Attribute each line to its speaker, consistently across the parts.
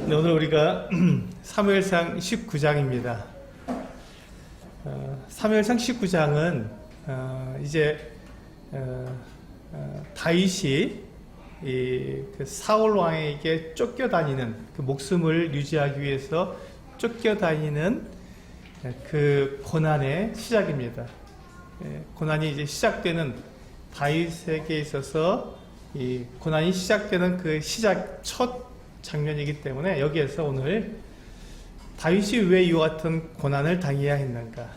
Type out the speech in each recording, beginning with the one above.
Speaker 1: 네, 오늘 우리가 사무엘상 19장입니다. 사무엘상 19장은 이제 다윗이 그 사울 왕에게 쫓겨다니는 그 목숨을 유지하기 위해서 쫓겨다니는 그 고난의 시작입니다. 고난이 이제 시작되는 다윗에게 있어서 이 고난이 시작되는 그 시작 첫 장면이기 때문에 여기에서 오늘 다윗이 왜 이와 같은 고난을 당해야 했는가,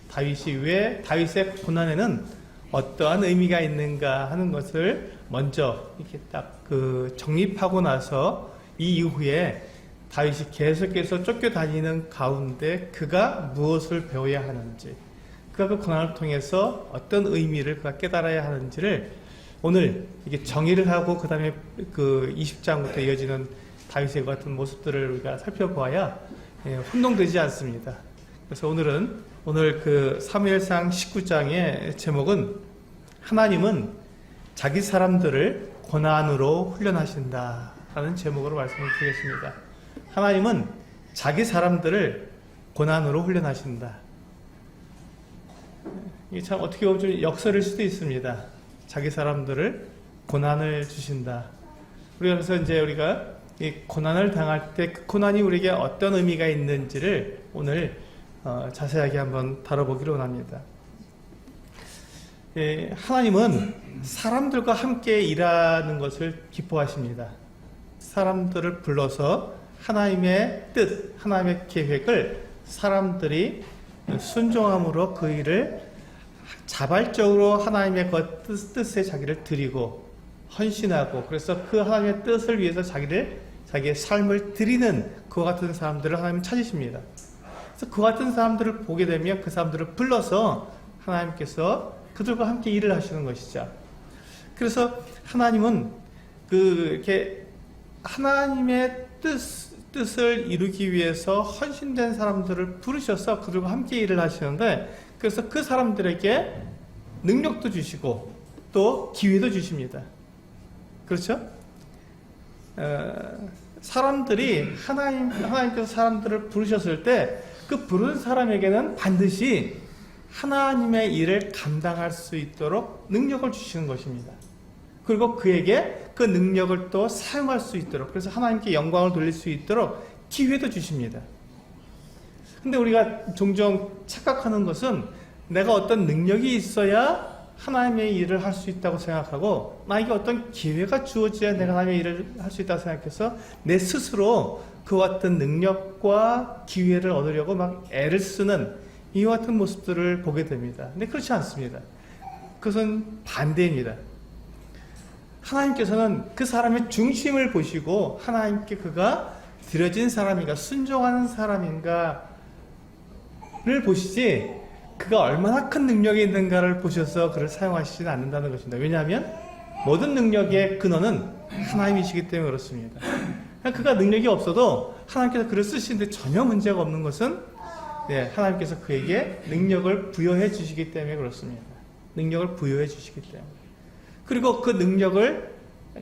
Speaker 1: 다윗이 왜 다윗의 고난에는 어떠한 의미가 있는가 하는 것을 먼저 이렇게 딱 그 정립하고 나서 이 이후에 다윗이 계속해서 쫓겨다니는 가운데 그가 무엇을 배워야 하는지, 그가 그 고난을 통해서 어떤 의미를 그가 깨달아야 하는지를 오늘 이게 정의를 하고 그 다음에 그 20장부터 이어지는 다윗의 같은 모습들을 우리가 살펴보아야 혼동되지 않습니다. 그래서 오늘 그 사무엘상 19장의 제목은 하나님은 자기 사람들을 고난으로 훈련하신다 라는 제목으로 말씀을 드리겠습니다. 하나님은 자기 사람들을 고난으로 훈련하신다. 이게 참 어떻게 보면 좀 역설일 수도 있습니다. 자기 사람들을 고난을 주신다. 그래서 이제 우리가 이 고난을 당할 때 그 고난이 우리에게 어떤 의미가 있는지를 오늘 자세하게 한번 다뤄보기로 원합니다. 하나님은 사람들과 함께 일하는 것을 기뻐하십니다. 사람들을 불러서 하나님의 뜻, 하나님의 계획을 사람들이 순종함으로 그 일을 자발적으로 하나님의 그 뜻에 자기를 드리고 헌신하고, 그래서 그 하나님의 뜻을 위해서 자기의 삶을 드리는 그와 같은 사람들을 하나님은 찾으십니다. 그래서 그 같은 사람들을 보게 되면 그 사람들을 불러서 하나님께서 그들과 함께 일을 하시는 것이죠. 그래서 하나님은 이렇게 하나님의 뜻을 이루기 위해서 헌신된 사람들을 부르셔서 그들과 함께 일을 하시는데, 그래서 그 사람들에게 능력도 주시고 또 기회도 주십니다. 그렇죠? 사람들이 하나님께서 사람들을 부르셨을 때 그 부른 사람에게는 반드시 하나님의 일을 감당할 수 있도록 능력을 주시는 것입니다. 그리고 그에게 그 능력을 또 사용할 수 있도록, 그래서 하나님께 영광을 돌릴 수 있도록 기회도 주십니다. 근데 우리가 종종 착각하는 것은 내가 어떤 능력이 있어야 하나님의 일을 할 수 있다고 생각하고, 나에게 어떤 기회가 주어져야 내가 하나님의 일을 할 수 있다고 생각해서 내 스스로 그와 같은 능력과 기회를 얻으려고 막 애를 쓰는 이와 같은 모습들을 보게 됩니다. 근데 그렇지 않습니다. 그것은 반대입니다. 하나님께서는 그 사람의 중심을 보시고 하나님께 그가 드려진 사람인가, 순종하는 사람인가를 보시지 그가 얼마나 큰 능력이 있는가를 보셔서 그를 사용하시지는 않는다는 것입니다. 왜냐하면 모든 능력의 근원은 하나님이시기 때문에 그렇습니다. 그가 능력이 없어도 하나님께서 그를 쓰시는데 전혀 문제가 없는 것은 하나님께서 그에게 능력을 부여해 주시기 때문에 그렇습니다. 능력을 부여해 주시기 때문에. 그리고 그 능력을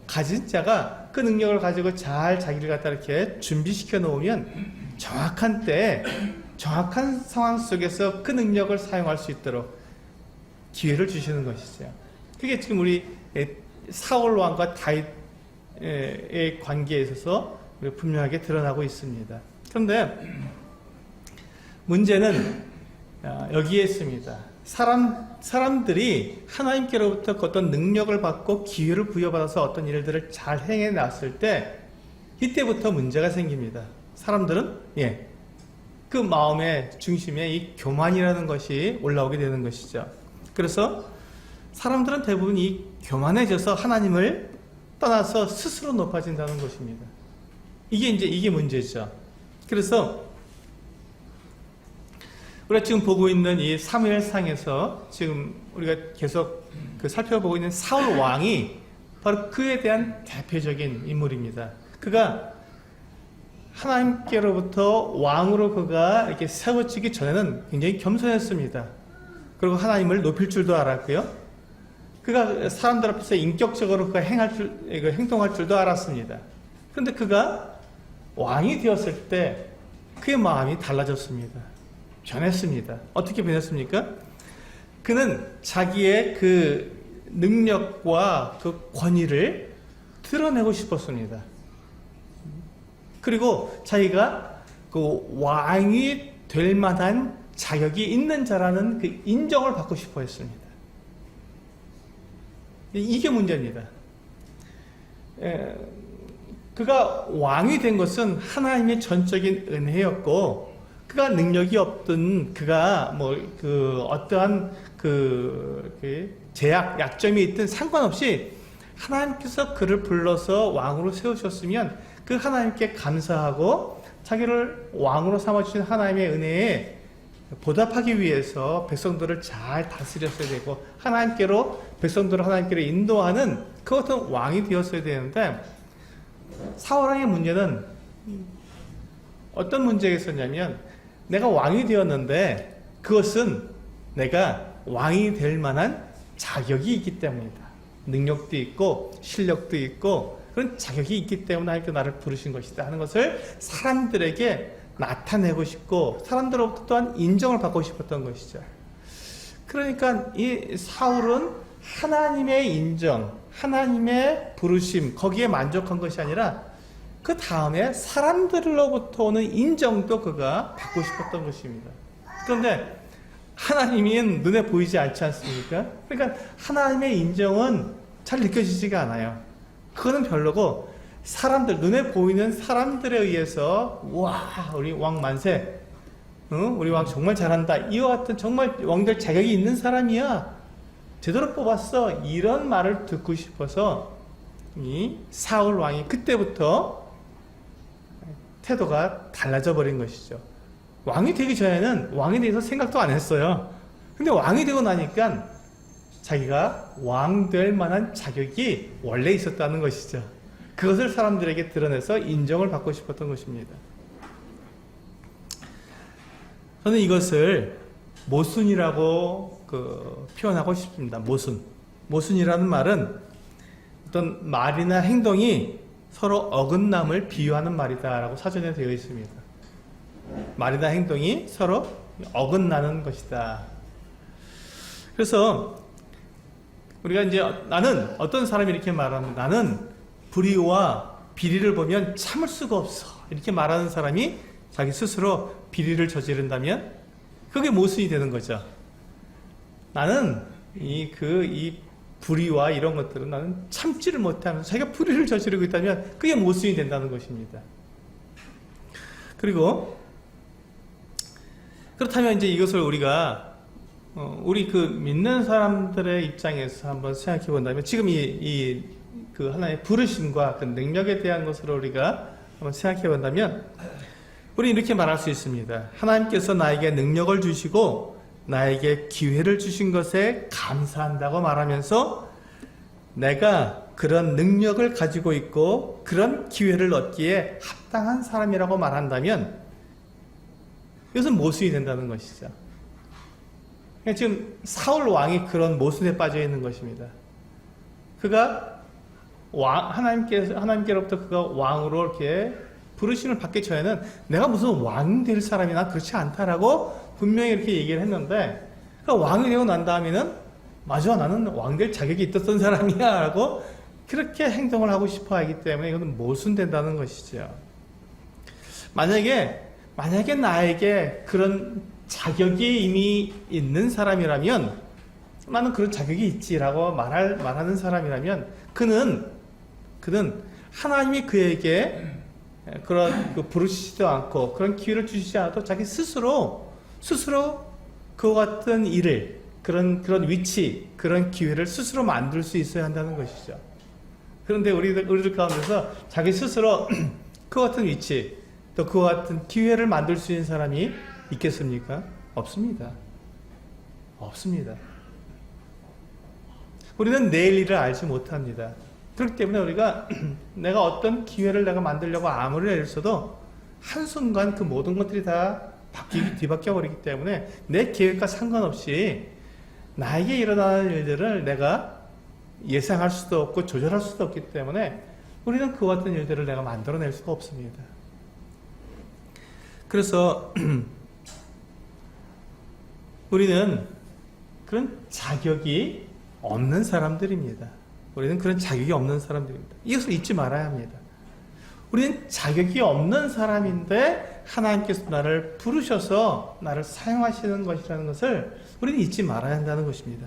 Speaker 1: 가진 자가 그 능력을 가지고 잘 자기를 갖다 이렇게 준비시켜 놓으면 정확한 때에 정확한 상황 속에서 그 능력을 사용할 수 있도록 기회를 주시는 것이죠. 그게 지금 우리 사울 왕과 다윗의 관계에 있어서 분명하게 드러나고 있습니다. 그런데 문제는 여기에 있습니다. 사람들이 하나님께로부터 어떤 능력을 받고 기회를 부여받아서 어떤 일들을 잘 행해놨을 때 이때부터 문제가 생깁니다. 사람들은 그 마음의 중심에 이 교만이라는 것이 올라오게 되는 것이죠. 그래서 사람들은 대부분 이 교만해져서 하나님을 떠나서 스스로 높아진다는 것입니다. 이게 문제죠. 그래서 우리가 지금 보고 있는 이 사무엘상에서 지금 우리가 계속 살펴보고 있는 사울 왕이 바로 그에 대한 대표적인 인물입니다. 그가 하나님께로부터 왕으로 그가 이렇게 세워지기 전에는 굉장히 겸손했습니다. 그리고 하나님을 높일 줄도 알았고요. 그가 사람들 앞에서 인격적으로 그가 행동할 줄도 알았습니다. 그런데 그가 왕이 되었을 때 그의 마음이 달라졌습니다. 변했습니다. 어떻게 변했습니까? 그는 자기의 그 능력과 그 권위를 드러내고 싶었습니다. 그리고 자기가 그 왕이 될 만한 자격이 있는 자라는 그 인정을 받고 싶어 했습니다. 이게 문제입니다. 그가 왕이 된 것은 하나님의 전적인 은혜였고, 그가 능력이 없든 그가 어떠한 제약, 약점이 있든 상관없이 하나님께서 그를 불러서 왕으로 세우셨으면 그 하나님께 감사하고 자기를 왕으로 삼아주신 하나님의 은혜에 보답하기 위해서 백성들을 잘 다스렸어야 되고, 백성들을 하나님께로 인도하는 그 어떤 왕이 되었어야 되는데, 사울왕의 문제는 어떤 문제가 있었냐면, 내가 왕이 되었는데 그것은 내가 왕이 될 만한 자격이 있기 때문이다. 능력도 있고 실력도 있고 그런 자격이 있기 때문에 하나님께서 나를 부르신 것이다 하는 것을 사람들에게 나타내고 싶고, 사람들로부터 또한 인정을 받고 싶었던 것이죠. 그러니까 이 사울은 하나님의 인정, 하나님의 부르심, 거기에 만족한 것이 아니라 그 다음에 사람들로부터 오는 인정도 그가 받고 싶었던 것입니다. 그런데 하나님은 눈에 보이지 않지 않습니까? 그러니까 하나님의 인정은 잘 느껴지지가 않아요. 그거는 별로고, 눈에 보이는 사람들에 의해서 와, 우리 왕 만세, 우리 왕 정말 잘한다, 이와 같은 정말 왕될 자격이 있는 사람이야, 제대로 뽑았어, 이런 말을 듣고 싶어서 이 사울 왕이 그때부터 태도가 달라져 버린 것이죠. 왕이 되기 전에는 왕에 대해서 생각도 안 했어요. 근데 왕이 되고 나니까 자기가 왕 될 만한 자격이 원래 있었다는 것이죠. 그것을 사람들에게 드러내서 인정을 받고 싶었던 것입니다. 저는 이것을 모순이라고 표현하고 싶습니다. 모순이라는 말은 어떤 말이나 행동이 서로 어긋남을 비유하는 말이다라고 사전에 되어 있습니다. 말이나 행동이 서로 어긋나는 것이다. 그래서 우리가 이제 어떤 사람이 이렇게 말하면, 나는 불의와 비리를 보면 참을 수가 없어, 이렇게 말하는 사람이 자기 스스로 비리를 저지른다면 그게 모순이 되는 거죠. 나는 이 불의와 이런 것들은 나는 참지를 못하면서 자기가 불의를 저지르고 있다면 그게 모순이 된다는 것입니다. 그리고 그렇다면 이제 이것을 우리가 우리 믿는 사람들의 입장에서 한번 생각해 본다면, 지금 그 하나의 부르심과 그 능력에 대한 것으로 우리가 한번 생각해 본다면, 우리는 이렇게 말할 수 있습니다. 하나님께서 나에게 능력을 주시고 나에게 기회를 주신 것에 감사한다고 말하면서, 내가 그런 능력을 가지고 있고 그런 기회를 얻기에 합당한 사람이라고 말한다면 이것은 모순이 된다는 것이죠. 지금 사울 왕이 그런 모순에 빠져 있는 것입니다. 그가 하나님께로부터 그가 왕으로 이렇게 부르심을 받기 전에는 내가 무슨 왕 될 사람이나 그렇지 않다라고 분명히 이렇게 얘기를 했는데, 그러니까 왕이 되고 난 다음에는 맞아, 나는 왕 될 자격이 있었던 사람이야 라고 그렇게 행동을 하고 싶어 하기 때문에 이것은 모순된다는 것이죠. 만약에 나에게 그런 자격이 이미 있는 사람이라면, 나는 그런 자격이 있지라고 말하는 사람이라면, 그는 하나님이 그에게 그런 부르시지도 않고 그런 기회를 주시지 않아도 자기 스스로 그와 같은 일을, 그런 위치, 그런 기회를 스스로 만들 수 있어야 한다는 것이죠. 그런데 우리들 가운데서 자기 스스로 그와 같은 위치, 또 그와 같은 기회를 만들 수 있는 사람이 있겠습니까? 없습니다. 우리는 내일 일을 알지 못합니다. 그렇기 때문에 우리가 내가 어떤 기회를 내가 만들려고 아무리 애써도 한순간 그 모든 것들이 다 뒤바뀌어 버리기 때문에 내 계획과 상관없이 나에게 일어나는 일들을 내가 예상할 수도 없고 조절할 수도 없기 때문에 우리는 그와 같은 일들을 내가 만들어낼 수가 없습니다. 그래서 우리는 그런 자격이 없는 사람들입니다. 우리는 그런 자격이 없는 사람들입니다. 이것을 잊지 말아야 합니다. 우리는 자격이 없는 사람인데 하나님께서 나를 부르셔서 나를 사용하시는 것이라는 것을 우리는 잊지 말아야 한다는 것입니다.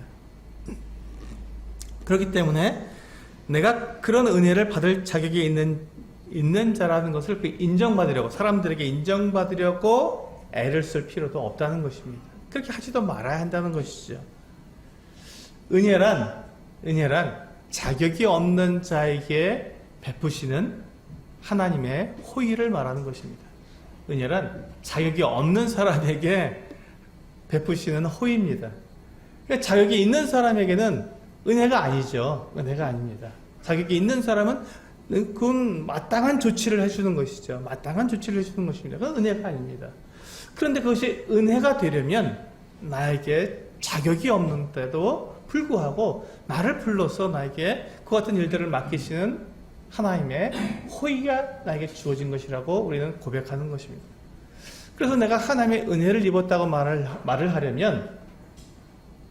Speaker 1: 그렇기 때문에 내가 그런 은혜를 받을 자격이 있는 자라는 것을 인정받으려고, 사람들에게 인정받으려고 애를 쓸 필요도 없다는 것입니다. 그렇게 하지도 말아야 한다는 것이죠. 은혜란 자격이 없는 자에게 베푸시는 하나님의 호의를 말하는 것입니다. 은혜란 자격이 없는 사람에게 베푸시는 호의입니다. 그러니까 자격이 있는 사람에게는 은혜가 아니죠. 은혜가 아닙니다. 자격이 있는 사람은 그건 마땅한 조치를 해주는 것이죠. 마땅한 조치를 해주는 것입니다. 그건 은혜가 아닙니다. 그런데 그것이 은혜가 되려면 나에게 자격이 없는데도 불구하고 나를 불러서 나에게 그 같은 일들을 맡기시는 하나님의 호의가 나에게 주어진 것이라고 우리는 고백하는 것입니다. 그래서 내가 하나님의 은혜를 입었다고 말을 하려면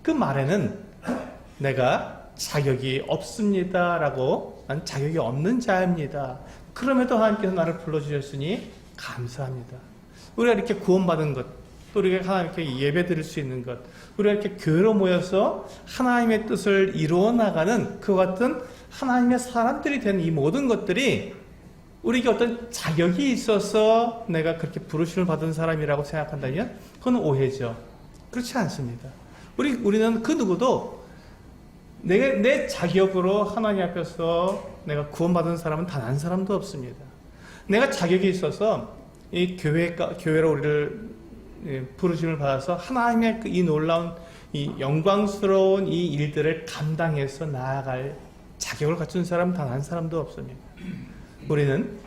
Speaker 1: 그 말에는 내가 자격이 없습니다 라고, 난 자격이 없는 자입니다, 그럼에도 하나님께서 나를 불러주셨으니 감사합니다. 우리가 이렇게 구원받은 것, 또 우리가 하나님께 예배 드릴 수 있는 것, 우리가 이렇게 교회로 모여서 하나님의 뜻을 이루어 나가는 그 같은 하나님의 사람들이 된 이 모든 것들이 우리에게 어떤 자격이 있어서 내가 그렇게 부르심을 받은 사람이라고 생각한다면 그건 오해죠. 그렇지 않습니다. 우리는 그 누구도 내 자격으로 하나님 앞에서 내가 구원받은 사람은 단 한 사람도 없습니다. 내가 자격이 있어서 이 교회로 우리를 부르심을 받아서 하나님의 이 놀라운, 이 영광스러운 이 일들을 감당해서 나아갈 자격을 갖춘 사람 단 한 사람도 없습니다. 우리는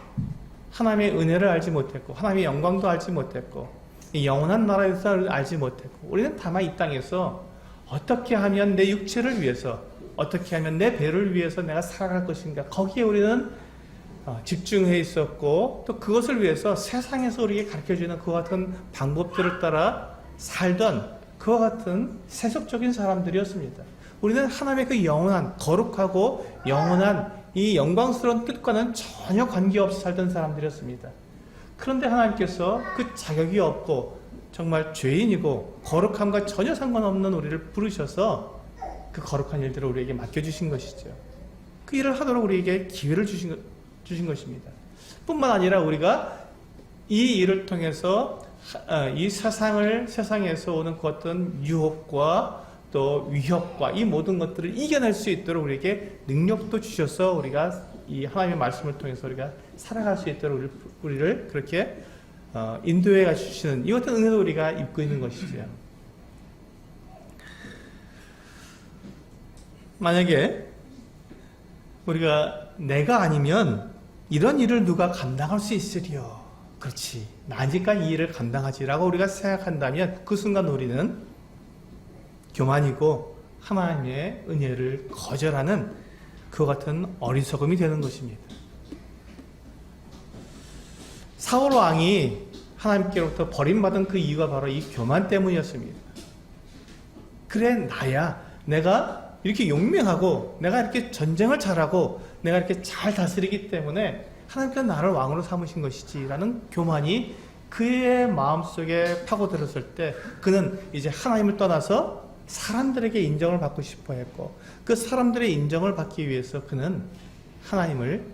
Speaker 1: 하나님의 은혜를 알지 못했고, 하나님의 영광도 알지 못했고, 이 영원한 나라에서 알지 못했고, 우리는 다만 이 땅에서 어떻게 하면 내 육체를 위해서, 어떻게 하면 내 배를 위해서 내가 살아갈 것인가, 거기에 우리는 집중해 있었고, 또 그것을 위해서 세상에서 우리에게 가르쳐주는 그와 같은 방법들을 따라 살던 그와 같은 세속적인 사람들이었습니다. 우리는 하나님의 그 영원한, 거룩하고 영원한 이 영광스러운 뜻과는 전혀 관계없이 살던 사람들이었습니다. 그런데 하나님께서 그 자격이 없고 정말 죄인이고 거룩함과 전혀 상관없는 우리를 부르셔서 그 거룩한 일들을 우리에게 맡겨주신 것이죠. 그 일을 하도록 우리에게 기회를 주신 것입니다. 뿐만 아니라 우리가 이 일을 통해서 이 세상에서 오는 그 어떤 유혹과 또 위협과 이 모든 것들을 이겨낼 수 있도록 우리에게 능력도 주셔서 우리가 이 하나님의 말씀을 통해서 우리가 살아갈 수 있도록 우리를 그렇게 인도해 가주시는 이 같은 은혜도 우리가 입고 있는 것이죠. 만약에 우리가 내가 아니면 이런 일을 누가 감당할 수 있으리요. 그렇지, 나니까 이 일을 감당하지라고 우리가 생각한다면 그 순간 우리는 교만이고 하나님의 은혜를 거절하는 그와 같은 어리석음이 되는 것입니다. 사울 왕이 하나님께로부터 버림받은 그 이유가 바로 이 교만 때문이었습니다. 그래, 나야, 내가 이렇게 용맹하고 내가 이렇게 전쟁을 잘하고 내가 이렇게 잘 다스리기 때문에 하나님께서 나를 왕으로 삼으신 것이지 라는 교만이 그의 마음속에 파고들었을 때 그는 이제 하나님을 떠나서 사람들에게 인정을 받고 싶어 했고, 그 사람들의 인정을 받기 위해서 그는 하나님을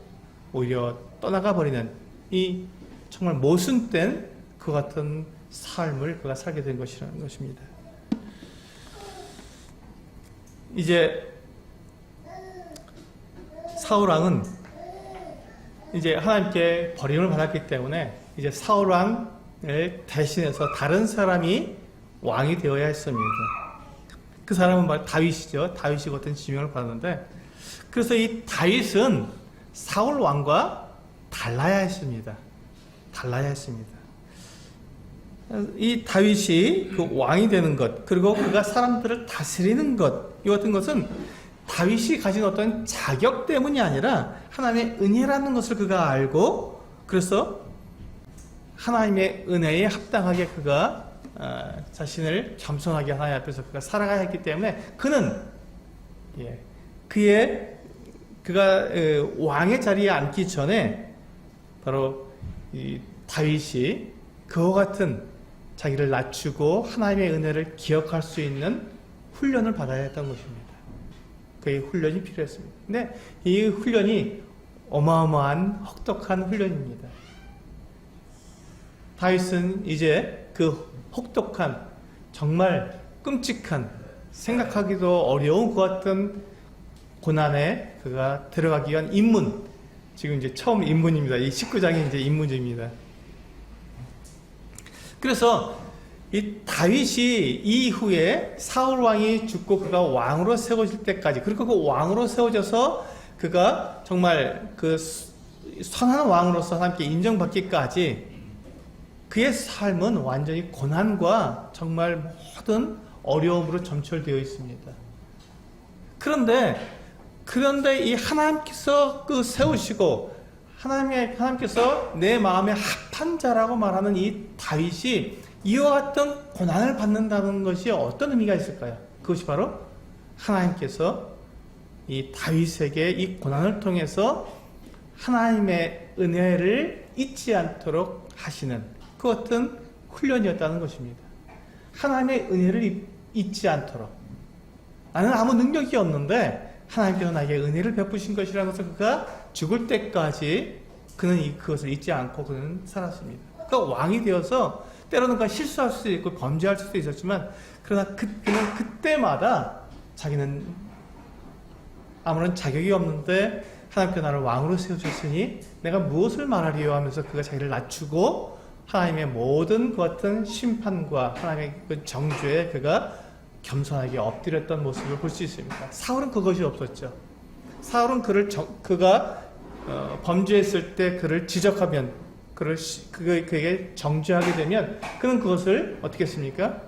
Speaker 1: 오히려 떠나가 버리는 이 정말 모순된 그 같은 삶을 그가 살게 된 것이라는 것입니다. 이제 사울왕은 이제 하나님께 버림을 받았기 때문에 이제 사울왕을 대신해서 다른 사람이 왕이 되어야 했습니다. 그 사람은 바로 다윗이죠. 다윗이 어떤 지명을 받았는데, 그래서 이 다윗은 사울 왕과 달라야 했습니다. 달라야 했습니다. 이 다윗이 그 왕이 되는 것, 그리고 그가 사람들을 다스리는 것, 이 같은 것은 다윗이 가진 어떤 자격 때문이 아니라 하나님의 은혜라는 것을 그가 알고, 그래서 하나님의 은혜에 합당하게 그가 자신을 겸손하게 하나님 앞에서 그가 살아가야 했기 때문에 그는 그가 왕의 자리에 앉기 전에 바로 이 다윗이 그와 같은 자기를 낮추고 하나님의 은혜를 기억할 수 있는 훈련을 받아야 했던 것입니다. 그의 훈련이 필요했습니다. 근데 이 훈련이 어마어마한 혹독한 훈련입니다. 다윗은 이제 그 혹독한 정말 끔찍한 생각하기도 어려운 그 같은 고난에 그가 들어가기 위한 입문, 지금 이제 처음 입문입니다. 이 19장이 이제 입문입니다. 그래서 이 다윗이 이후에 사울 왕이 죽고 그가 왕으로 세워질 때까지, 그리고 그 왕으로 세워져서 그가 정말 그 선한 왕으로서 하나님께 인정받기까지 그의 삶은 완전히 고난과 정말 모든 어려움으로 점철되어 있습니다. 그런데 이 하나님께서 그 세우시고 하나님께서 내 마음에 합한 자라고 말하는 이 다윗이 이와 같은 고난을 받는다는 것이 어떤 의미가 있을까요? 그것이 바로 하나님께서 이 다윗에게 이 고난을 통해서 하나님의 은혜를 잊지 않도록 하시는 그 같은 훈련이었다는 것입니다. 하나님의 은혜를 잊지 않도록. 나는 아무 능력이 없는데 하나님께서 나에게 은혜를 베푸신 것이라는 것을 그가 죽을 때까지 그는 그것을 잊지 않고 그는 살았습니다. 그가 왕이 되어서 때로는 그가 실수할 수도 있고 범죄할 수도 있었지만 그러나 그는 그때마다 자기는 아무런 자격이 없는데 하나님께서 나를 왕으로 세우셨으니 내가 무엇을 말하리요 하면서 그가 자기를 낮추고 하나님의 모든 그 같은 심판과 하나님의 그 정죄에 그가 겸손하게 엎드렸던 모습을 볼 수 있습니다. 사울은 그것이 없었죠. 사울은 그가 범죄했을 때 그를 지적하면 그에게 정죄하게 되면 그는 그것을 어떻게 했습니까?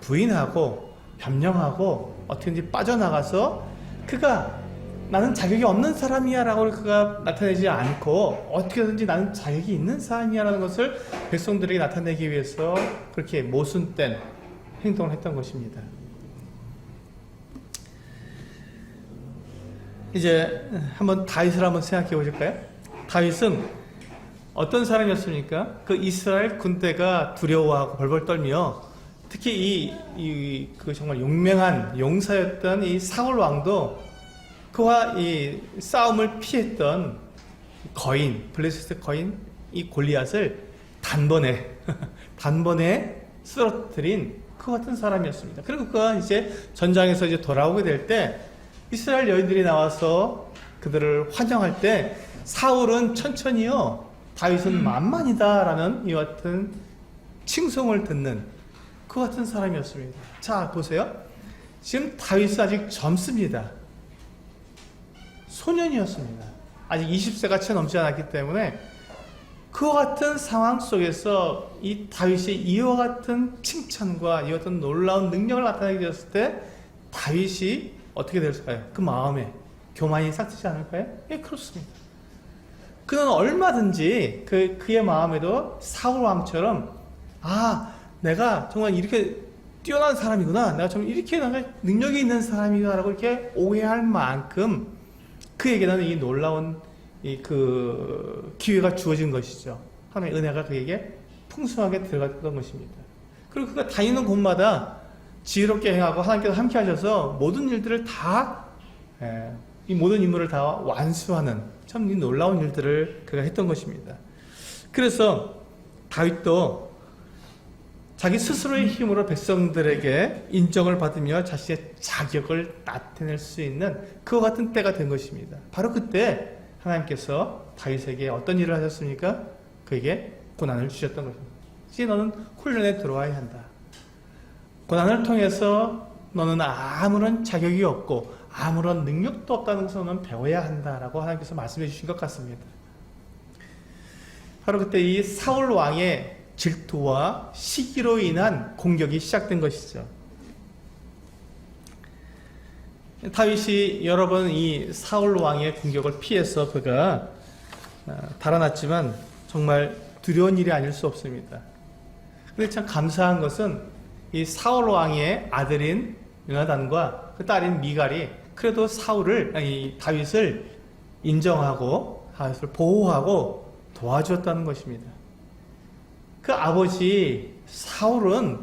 Speaker 1: 부인하고 변명하고 어떻게든지 빠져나가서 그가 나는 자격이 없는 사람이야 라고 그가 나타내지 않고 어떻게든지 나는 자격이 있는 사람이야 라는 것을 백성들에게 나타내기 위해서 그렇게 모순된 행동을 했던 것입니다. 이제 한번 다윗을 한번 생각해 보실까요? 다윗은 어떤 사람이었습니까? 그 이스라엘 군대가 두려워하고 벌벌 떨며 특히 그 정말 용맹한 용사였던 이 사울 왕도 그와 이 싸움을 피했던 블레셋 거인 이 골리앗을 단번에 쓰러뜨린 그 같은 사람이었습니다. 그리고 그가 이제 전장에서 이제 돌아오게 될 때 이스라엘 여인들이 나와서 그들을 환영할 때 사울은 천천히요, 다윗은 만만이다라는 이 같은 칭송을 듣는 그 같은 사람이었습니다. 자, 보세요. 지금 다윗은 아직 젊습니다. 소년이었습니다. 아직 20세가 채 넘지 않았기 때문에 그와 같은 상황 속에서 이 다윗이 이와 같은 칭찬과 이와 같은 놀라운 능력을 나타내게 되었을 때 다윗이 어떻게 됐을까요? 그 마음에 교만이 싹트지 않을까요? 예, 그렇습니다. 그는 얼마든지 그의 마음에도 사울 왕처럼 내가 정말 이렇게 뛰어난 사람이구나, 내가 정말 이렇게 능력이 있는 사람이구나라고 이렇게 오해할 만큼 그에게는 이 놀라운 그 기회가 주어진 것이죠. 하나님의 은혜가 그에게 풍성하게 들어갔던 것입니다. 그리고 그가 다니는 곳마다 지혜롭게 행하고 하나님께서 함께 하셔서 모든 일들을 이 모든 임무를 다 완수하는 참 놀라운 일들을 그가 했던 것입니다. 그래서 다윗도 자기 스스로의 힘으로 백성들에게 인정을 받으며 자신의 자격을 나타낼 수 있는 그와 같은 때가 된 것입니다. 바로 그때 하나님께서 다윗에게 어떤 일을 하셨습니까? 그에게 고난을 주셨던 것입니다. 이제 너는 훈련에 들어와야 한다. 고난을 통해서 너는 아무런 자격이 없고 아무런 능력도 없다는 것을 너는 배워야 한다라고 하나님께서 말씀해 주신 것 같습니다. 바로 그때 이 사울 왕의 질투와 시기로 인한 공격이 시작된 것이죠. 다윗이 여러 번 이 사울 왕의 공격을 피해서 그가 달아났지만 정말 두려운 일이 아닐 수 없습니다. 근데 참 감사한 것은 이 사울 왕의 아들인 요나단과 그 딸인 미갈이 그래도 다윗을 인정하고 다윗을 보호하고 도와주었다는 것입니다. 그 아버지 사울은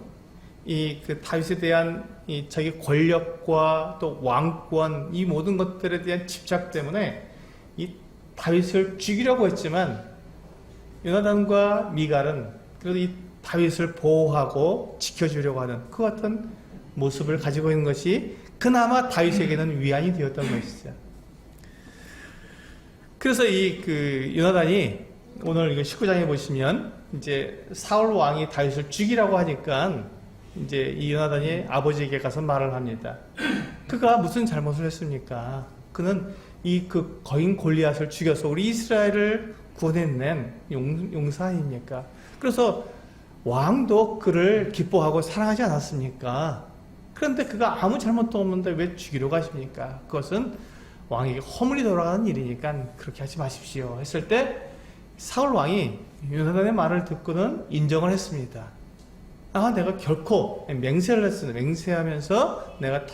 Speaker 1: 그 다윗에 대한 자기 권력과 또 왕권 이 모든 것들에 대한 집착 때문에 이 다윗을 죽이려고 했지만 요나단과 미갈은 그래도 이 다윗을 보호하고 지켜주려고 하는 그 같은 모습을 가지고 있는 것이 그나마 다윗에게는 위안이 되었던 것이죠. 그래서 요나단이 오늘 이거 19장에 보시면 이제 사울 왕이 다윗을 죽이라고 하니까 이제 이 요나단이 아버지에게 가서 말을 합니다. 그가 무슨 잘못을 했습니까? 그는 그 거인 골리앗을 죽여서 우리 이스라엘을 구원해낸 용사 아닙니까? 그래서 왕도 그를 기뻐하고 사랑하지 않았습니까? 그런데 그가 아무 잘못도 없는데 왜 죽이러 가십니까? 그것은 왕에게 허물이 돌아가는 일이니까 그렇게 하지 마십시오 했을 때 사울 왕이 요나단의 말을 듣고는 인정을 했습니다. 내가 결코 맹세를 했습니다. 맹세하면서 내가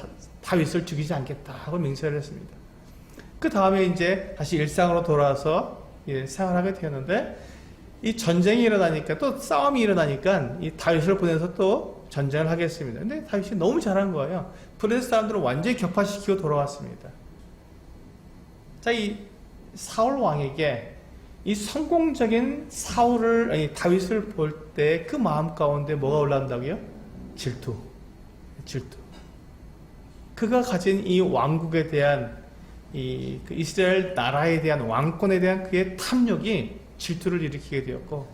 Speaker 1: 다윗을 죽이지 않겠다 하고 맹세를 했습니다. 그 다음에 이제 다시 일상으로 돌아와서 생활하게 되었는데 이 전쟁이 일어나니까 또 싸움이 일어나니까 이 다윗을 보내서 또 전쟁을 하겠습니다. 근데 다윗이 너무 잘한 거예요. 블레셋 사람들을 완전히 격파시키고 돌아왔습니다. 자, 이 사울 왕에게 이 성공적인 다윗을 볼 때 그 마음 가운데 뭐가 올라온다고요? 질투. 그가 가진 이 왕국에 대한 그 이스라엘 나라에 대한 왕권에 대한 그의 탐욕이 질투를 일으키게 되었고,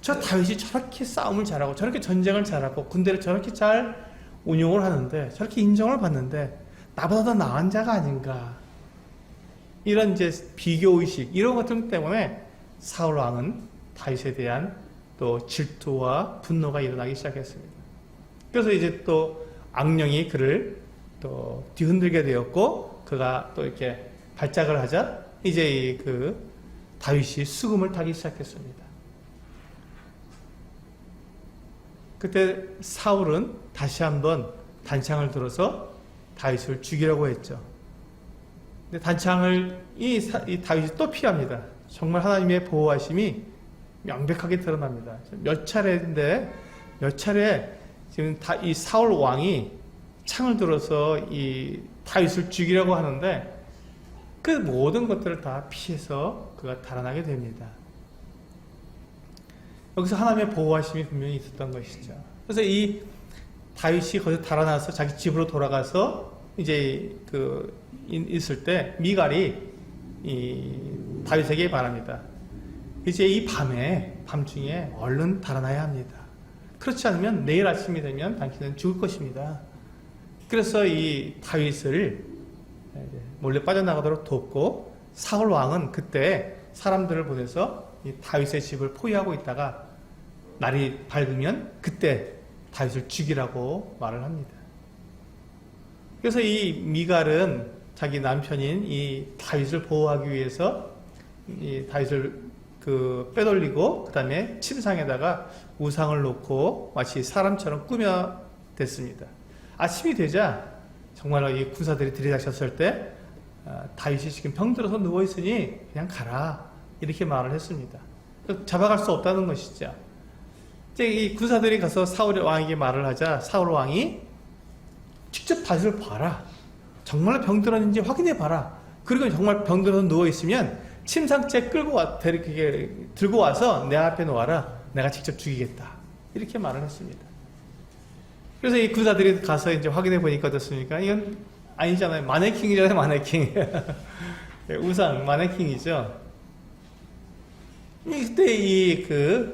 Speaker 1: 저 다윗이 저렇게 싸움을 잘하고 저렇게 전쟁을 잘하고 군대를 저렇게 잘 운용을 하는데 저렇게 인정을 받는데 나보다 더 나은 자가 아닌가, 이런 이제 비교의식 이런 것들 때문에 사울 왕은 다윗에 대한 또 질투와 분노가 일어나기 시작했습니다. 그래서 이제 또 악령이 그를 또 뒤흔들게 되었고, 그가 또 이렇게 발작을 하자 이제 다윗이 수금을 타기 시작했습니다. 그때 사울은 다시 한번 단창을 들어서 다윗을 죽이려고 했죠. 근데 단창을 이 다윗이 또 피합니다. 정말 하나님의 보호하심이 명백하게 드러납니다. 몇 차례 지금 이 사울 왕이 창을 들어서 이 다윗을 죽이려고 하는데 그 모든 것들을 다 피해서 그가 달아나게 됩니다. 여기서 하나님의 보호하심이 분명히 있었던 것이죠. 그래서 이 다윗이 거기서 달아나서 자기 집으로 돌아가서 이제 있을 때 미갈이 이 다윗에게 말합니다. 이제 이 밤중에 얼른 달아나야 합니다. 그렇지 않으면 내일 아침이 되면 당신은 죽을 것입니다. 그래서 이 다윗을 몰래 빠져나가도록 돕고, 사울 왕은 그때 사람들을 보내서 이 다윗의 집을 포위하고 있다가 날이 밝으면 그때 다윗을 죽이라고 말을 합니다. 그래서 이 미갈은 자기 남편인 이 다윗을 보호하기 위해서 이 다윗을 빼돌리고 그 다음에 침상에다가 우상을 놓고 마치 사람처럼 꾸며댔습니다. 아침이 되자 정말로 이 군사들이 들이닥쳤을 때 다윗이 지금 병들어서 누워있으니 그냥 가라, 이렇게 말을 했습니다. 잡아갈 수 없다는 것이죠. 이제 이 군사들이 가서 사울 왕에게 말을 하자 사울 왕이 직접 다윗을 봐라, 정말 병들었는지 확인해 봐라, 그리고 정말 병들어서 누워있으면 침상째 들고 와서 내 앞에 놓아라, 내가 직접 죽이겠다, 이렇게 말을 했습니다. 그래서 이 군사들이 가서 이제 확인해 보니까 어떻습니까? 이건 아니잖아요. 마네킹이잖아요, 마네킹. 우상, 마네킹이죠. 그때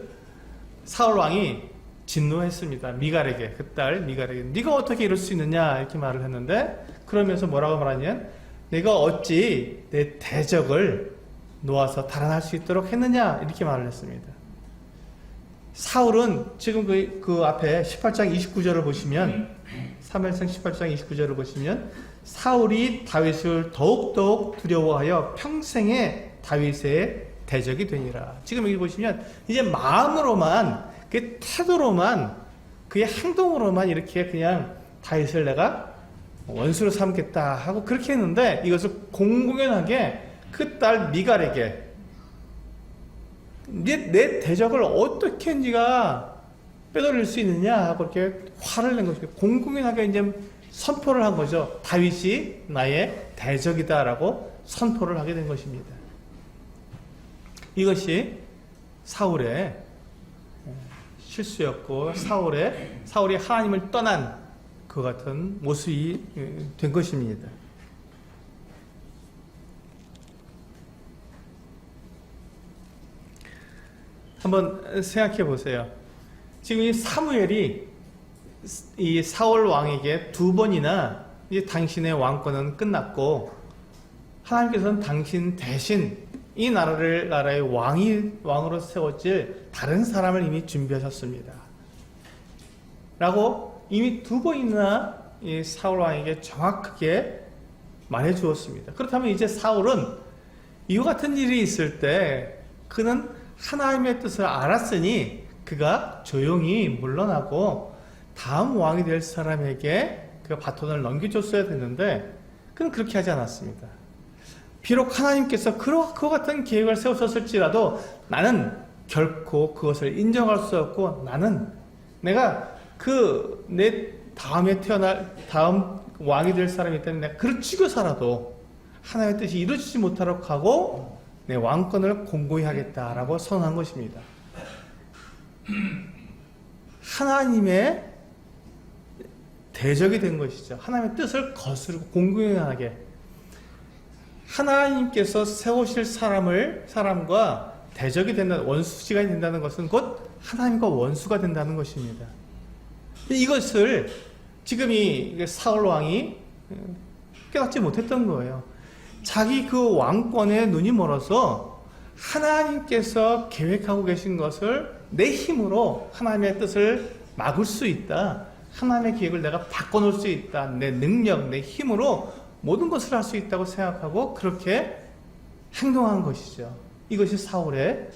Speaker 1: 사울 왕이 진노했습니다. 미갈에게, 그 딸 미갈에게. 네가 어떻게 이럴 수 있느냐, 이렇게 말을 했는데, 그러면서 뭐라고 말하냐면, 내가 어찌 내 대적을 놓아서 달아날 수 있도록 했느냐, 이렇게 말을 했습니다. 사울은 지금 그 앞에 18장 29절을 보시면, 사무엘상 18장 29절을 보시면, 사울이 다윗을 더욱더욱 두려워하여 평생에 다윗의 대적이 되니라. 지금 여기 보시면 이제 마음으로만, 그 태도로만, 그의 행동으로만 이렇게 그냥 다윗을 내가 원수로 삼겠다 하고 그렇게 했는데, 이것을 공공연하게 그 딸 미갈에게 내 대적을 어떻게 네가 빼돌릴 수 있느냐 하고 이렇게 화를 낸 것이고, 공공연하게 이제 선포를 한 거죠. 다윗이 나의 대적이다라고 선포를 하게 된 것입니다. 이것이 사울의 실수였고, 사울이 하나님을 떠난 그 같은 모습이 된 것입니다. 한번 생각해 보세요. 지금 이 사무엘이 이 사울 왕에게 2번이나 이제 당신의 왕권은 끝났고, 하나님께서는 당신 대신 이 나라의 왕으로 세워질 다른 사람을 이미 준비하셨습니다. 라고 이미 2번이나 이 사울 왕에게 정확하게 말해 주었습니다. 그렇다면 이제 사울은 이와 같은 일이 있을 때 그는 하나님의 뜻을 알았으니 그가 조용히 물러나고 다음 왕이 될 사람에게 그 바톤을 넘겨줬어야 됐는데, 그는 그렇게 하지 않았습니다. 비록 하나님께서 그와 같은 계획을 세우셨을지라도 나는 결코 그것을 인정할 수 없고, 나는 내가 내 다음에 다음 왕이 될 사람이 있다면 내가 그를 죽여서라도 하나님의 뜻이 이루어지지 못하도록 하고 내 왕권을 공고히 하겠다라고 선언한 것입니다. 하나님의 대적이 된 것이죠. 하나님의 뜻을 거스르고 공공연하게 하나님께서 세우실 사람과 대적이 된다는, 원수지간이 된다는 것은 곧 하나님과 원수가 된다는 것입니다. 이것을 지금 이 사울 왕이 깨닫지 못했던 거예요. 자기 그 왕권에 눈이 멀어서 하나님께서 계획하고 계신 것을 내 힘으로 하나님의 뜻을 막을 수 있다. 하나님의 계획을 내가 바꿔놓을 수 있다. 내 능력, 내 힘으로 모든 것을 할 수 있다고 생각하고 그렇게 행동한 것이죠. 이것이 사울의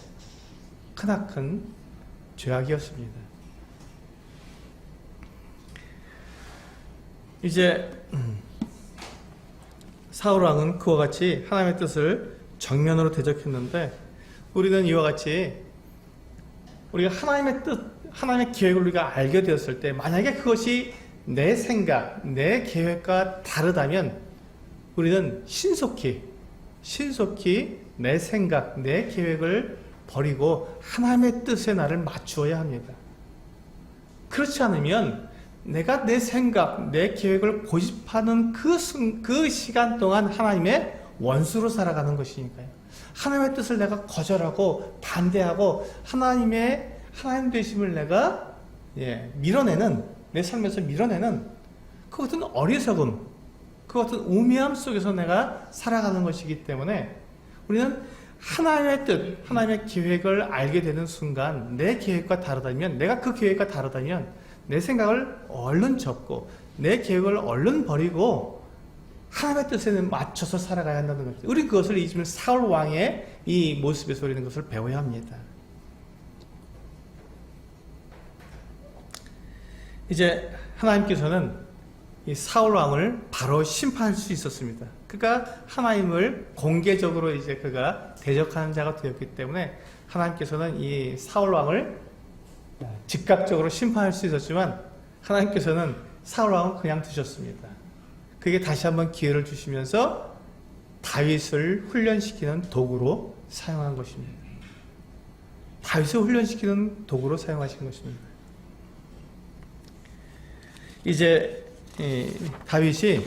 Speaker 1: 크나큰 죄악이었습니다. 이제 사울 왕은 그와 같이 하나님의 뜻을 정면으로 대적했는데, 우리는 이와 같이 우리가 하나님의 뜻, 하나님의 계획을 우리가 알게 되었을 때, 만약에 그것이 내 생각, 내 계획과 다르다면 우리는 신속히 내 생각, 내 계획을 버리고 하나님의 뜻에 나를 맞추어야 합니다. 그렇지 않으면 내가 내 생각, 내 계획을 고집하는 그 시간 동안 하나님의 원수로 살아가는 것이니까요. 하나님의 뜻을 내가 거절하고 반대하고 하나님 되심을 내가 밀어내는, 내 삶에서 밀어내는 그 같은 어리석음, 그 같은 우매함 속에서 내가 살아가는 것이기 때문에 우리는 하나님의 뜻, 하나님의 계획을 알게 되는 순간 내 계획과 다르다면, 내가 그 계획과 다르다면 내 생각을 얼른 접고 내 계획을 얼른 버리고 하나님의 뜻에 맞춰서 살아가야 한다는 것입니다. 우리 그것을 이 사울 왕의 이 모습에서 우리는 것을 배워야 합니다. 이제 하나님께서는 이 사울 왕을 바로 심판할 수 있었습니다. 그가 하나님을 공개적으로 이제 그가 대적하는 자가 되었기 때문에 하나님께서는 이 사울 왕을 즉각적으로 심판할 수 있었지만, 하나님께서는 사울 왕을 그냥 두셨습니다. 그게 다시 한번 기회를 주시면서 다윗을 훈련시키는 도구로 사용한 것입니다. 다윗을 훈련시키는 도구로 사용하신 것입니다. 이제 다윗이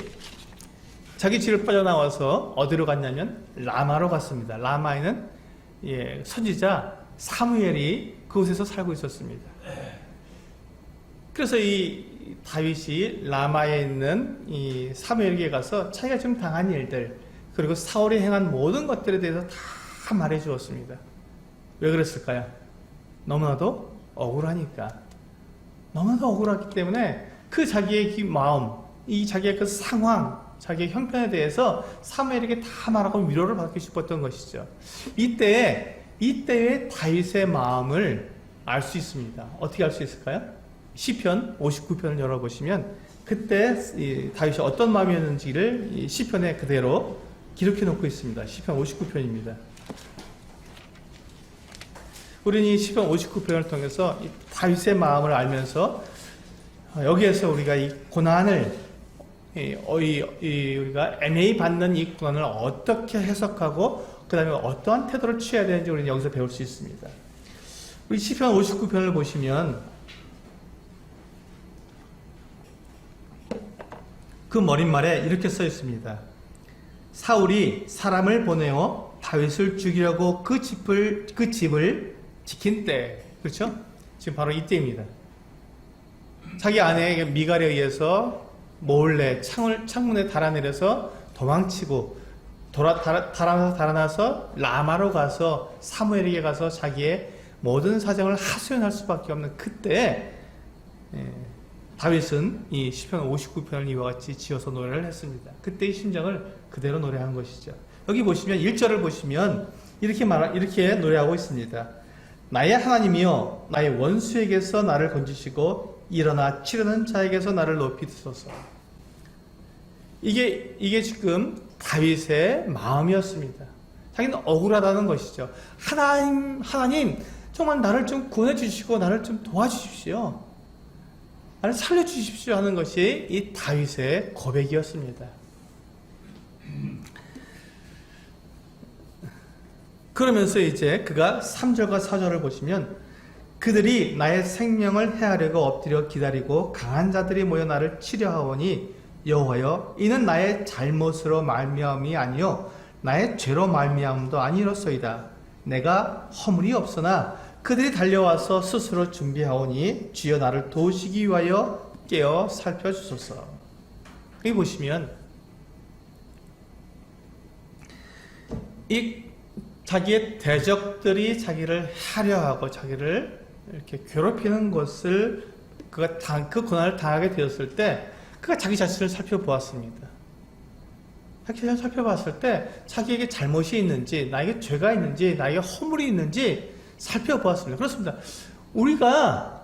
Speaker 1: 자기 집을 빠져나와서 어디로 갔냐면 라마로 갔습니다. 라마에는 선지자 사무엘이 그곳에서 살고 있었습니다. 그래서 이 다윗이 라마에 있는 이 사무엘에게 가서 자기가 지금 당한 일들, 그리고 사울이 행한 모든 것들에 대해서 다 말해 주었습니다. 왜 그랬을까요? 너무나도 억울하니까. 너무나도 억울하기 때문에 그 자기의 마음, 이 자기의 그 상황, 자기의 형편에 대해서 사무엘에게 다 말하고 위로를 받고 싶었던 것이죠. 이때의 다윗의 마음을 알 수 있습니다. 어떻게 알 수 있을까요? 시편 59편을 열어보시면 그때 다윗이 어떤 마음이었는지를 이 시편에 그대로 기록해 놓고 있습니다. 시편 59편입니다. 우리는 이 시편 59편을 통해서 이 다윗의 마음을 알면서 여기에서 우리가 이 고난을 우리가 애매히 받는 이 고난을 어떻게 해석하고 그 다음에 어떠한 태도를 취해야 되는지 우리는 여기서 배울 수 있습니다. 우리 시편 59편을 보시면 그 머릿말에 이렇게 써 있습니다. 사울이 사람을 보내어 다윗을 죽이려고 그 집을 지킨 때, 그렇죠? 지금 바로 이때입니다. 자기 아내 미갈에 의해서 몰래 창문에 달아내려서 도망치고 달아나서 라마로 가서 사무엘에게 가서 자기의 모든 사정을 하소연할 수밖에 없는 그때 다윗은 이 시편 59편을 이와 같이 지어서 노래를 했습니다. 그때의 심정을 그대로 노래한 것이죠. 여기 보시면 1절을 보시면 이렇게 노래하고 있습니다. 나의 하나님이여 나의 원수에게서 나를 건지시고 일어나 치르는 자에게서 나를 높이 드소서. 이게 지금 다윗의 마음이었습니다. 자기는 억울하다는 것이죠. 하나님 정말 나를 좀 구원해 주시고 나를 좀 도와주십시오. 나를 살려주십시오 하는 것이 이 다윗의 고백이었습니다. 그러면서 이제 그가 3절과 4절을 보시면 그들이 나의 생명을 해하려고 엎드려 기다리고 강한 자들이 모여 나를 치려하오니 여호와여 이는 나의 잘못으로 말미암이 아니요 나의 죄로 말미암도 아니로소이다. 내가 허물이 없으나 그들이 달려와서 스스로 준비하오니 주여 나를 도우시기 위하여 깨어 살펴주소서. 여기 보시면 이 자기의 대적들이 자기를 하려하고 자기를 이렇게 괴롭히는 것을 그 고난을 당하게 되었을 때 그가 자기 자신을 살펴보았습니다. 자기 자신을 살펴봤을 때 자기에게 잘못이 있는지 나에게 죄가 있는지 나에게 허물이 있는지 살펴보았습니다. 그렇습니다. 우리가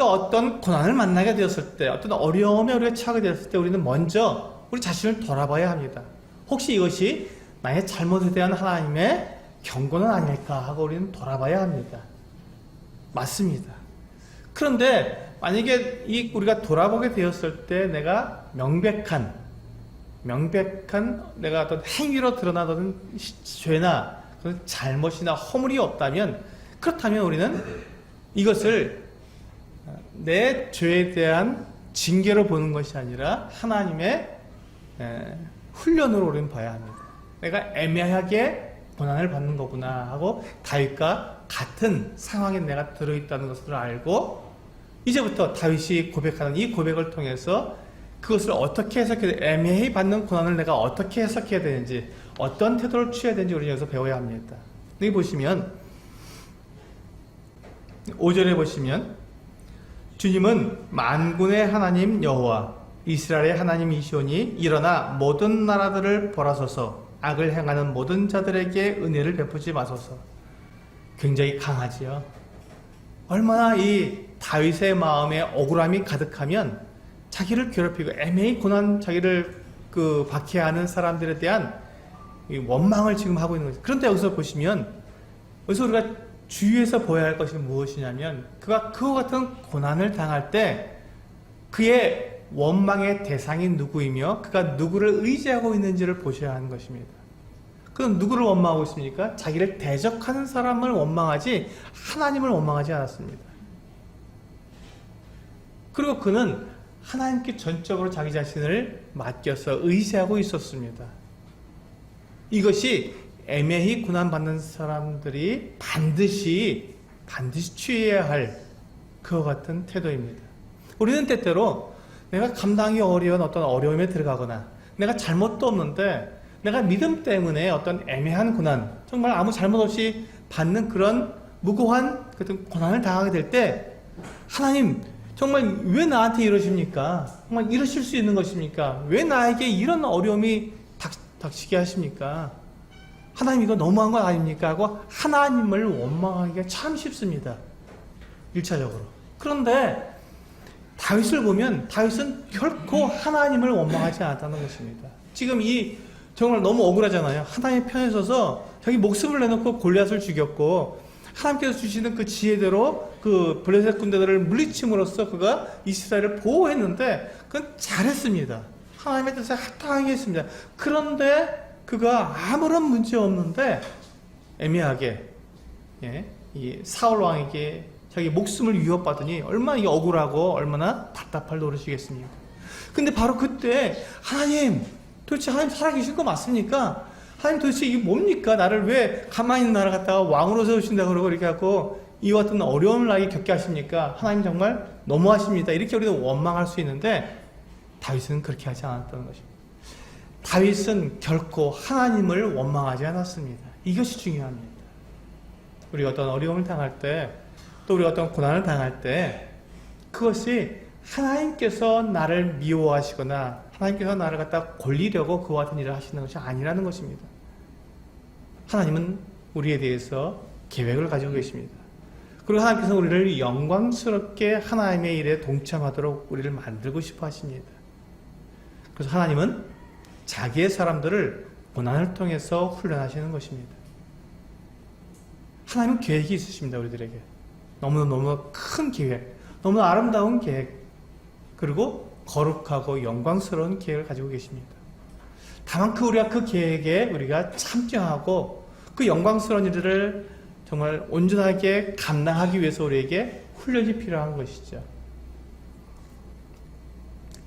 Speaker 1: 어떤 고난을 만나게 되었을 때 어떤 어려움에 우리가 처하게 되었을 때 우리는 먼저 우리 자신을 돌아봐야 합니다. 혹시 이것이 나의 잘못에 대한 하나님의 경고는 아닐까 하고 우리는 돌아봐야 합니다. 맞습니다. 그런데 만약에 우리가 돌아보게 되었을 때 내가 명백한 내가 어떤 행위로 드러나던 죄나 그런 잘못이나 허물이 없다면 그렇다면 우리는 이것을 내 죄에 대한 징계로 보는 것이 아니라 하나님의 훈련으로 우리는 봐야 합니다. 내가 애매하게 고난을 받는 거구나 하고 다윗과 같은 상황에 내가 들어있다는 것을 알고 이제부터 다윗이 고백하는 이 고백을 통해서 그것을 어떻게 해석해야 애매히 받는 고난을 내가 어떻게 해석해야 되는지 어떤 태도를 취해야 되는지 우리는 여기서 배워야 합니다. 여기 보시면 5절에 보시면 주님은 만군의 하나님 여호와 이스라엘의 하나님이시오니 일어나 모든 나라들을 벌하소서 악을 행하는 모든 자들에게 은혜를 베푸지 마소서. 굉장히 강하지요. 얼마나 이 다윗의 마음에 억울함이 가득하면 자기를 괴롭히고 애매히 자기를 박해하는 사람들에 대한 원망을 지금 하고 있는 거죠. 그런데 여기서 보시면 여기서 우리가 주의해서 보아야 할 것이 무엇이냐면 그가 그와 같은 고난을 당할 때 그의 원망의 대상이 누구이며 그가 누구를 의지하고 있는지를 보셔야 하는 것입니다. 그는 누구를 원망하고 있습니까? 자기를 대적하는 사람을 원망하지 하나님을 원망하지 않았습니다. 그리고 그는 하나님께 전적으로 자기 자신을 맡겨서 의지하고 있었습니다. 이것이 애매히 고난받는 사람들이 반드시 취해야 할 그와 같은 태도입니다. 우리는 때때로 내가 감당이 어려운 어떤 어려움에 들어가거나 내가 잘못도 없는데 내가 믿음 때문에 어떤 애매한 고난, 정말 아무 잘못 없이 받는 그런 무고한 고난을 당하게 될 때 하나님 정말 왜 나한테 이러십니까? 정말 이러실 수 있는 것입니까? 왜 나에게 이런 어려움이 닥치게 하십니까? 하나님 이거 너무한 건 아닙니까? 하고 하나님을 원망하기가 참 쉽습니다. 1차적으로. 그런데 다윗을 보면 다윗은 결코 하나님을 원망하지 않았다는 것입니다. 지금 정말 너무 억울하잖아요. 하나님의 편에 서서 자기 목숨을 내놓고 골리앗을 죽였고 하나님께서 주시는 그 지혜대로 그 블레셋 군대들을 물리침으로써 그가 이스라엘을 보호했는데 그건 잘했습니다. 하나님의 뜻에 합당하게 했습니다. 그런데 그가 아무런 문제 없는데 애매하게 이 사울 왕에게 자기 목숨을 위협받으니 얼마나 억울하고 얼마나 답답할 노릇이겠습니까? 근데 바로 그때 하나님 도대체 하나님 살아계신 거 맞습니까? 하나님 도대체 이게 뭡니까? 나를 왜 가만히 있는 나라 갖다가 왕으로 세우신다 그러고 이렇게 하고 이와 같은 어려움을 나에게 겪게 하십니까? 하나님 정말 너무하십니다. 이렇게 우리는 원망할 수 있는데 다윗은 그렇게 하지 않았다는 것입니다. 다윗은 결코 하나님을 원망하지 않았습니다. 이것이 중요합니다. 우리가 어떤 어려움을 당할 때 또 우리가 어떤 고난을 당할 때 그것이 하나님께서 나를 미워하시거나 하나님께서 나를 갖다 골리려고 그와 같은 일을 하시는 것이 아니라는 것입니다. 하나님은 우리에 대해서 계획을 가지고 계십니다. 그리고 하나님께서 우리를 영광스럽게 하나님의 일에 동참하도록 우리를 만들고 싶어 하십니다. 그래서 하나님은 자기의 사람들을 고난을 통해서 훈련하시는 것입니다. 하나님은 계획이 있으십니다. 우리들에게 너무너무 큰 계획, 너무 아름다운 계획, 그리고 거룩하고 영광스러운 계획을 가지고 계십니다. 다만 우리가 그 계획에 우리가 참여하고 그 영광스러운 일들을 정말 온전하게 감당하기 위해서 우리에게 훈련이 필요한 것이죠.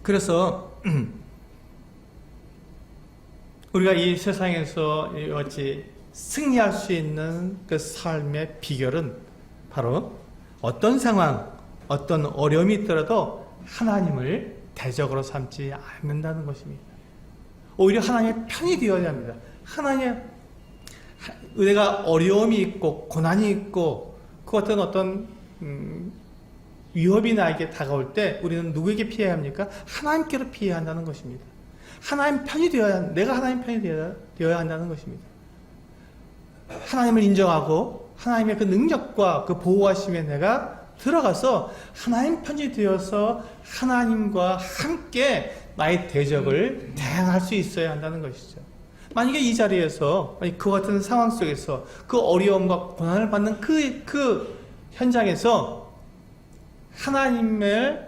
Speaker 1: 그래서 우리가 이 세상에서 이같이 승리할 수 있는 그 삶의 비결은 바로 어떤 상황, 어떤 어려움이 있더라도 하나님을 대적으로 삼지 않는다는 것입니다. 오히려 하나님의 편이 되어야 합니다. 내가 어려움이 있고 고난이 있고 그 같은 어떤 위협이 나에게 다가올 때 우리는 누구에게 피해야 합니까? 하나님께로 피해야 한다는 것입니다. 하나님 편이 내가 하나님 편이 되어야 한다는 것입니다. 하나님을 인정하고 하나님의 그 능력과 그 보호하심에 내가 들어가서 하나님 편이 되어서 하나님과 함께 나의 대적을 대항할 수 있어야 한다는 것이죠. 만약에 이 자리에서 그 같은 상황 속에서 그 어려움과 고난을 받는 그 현장에서 하나님의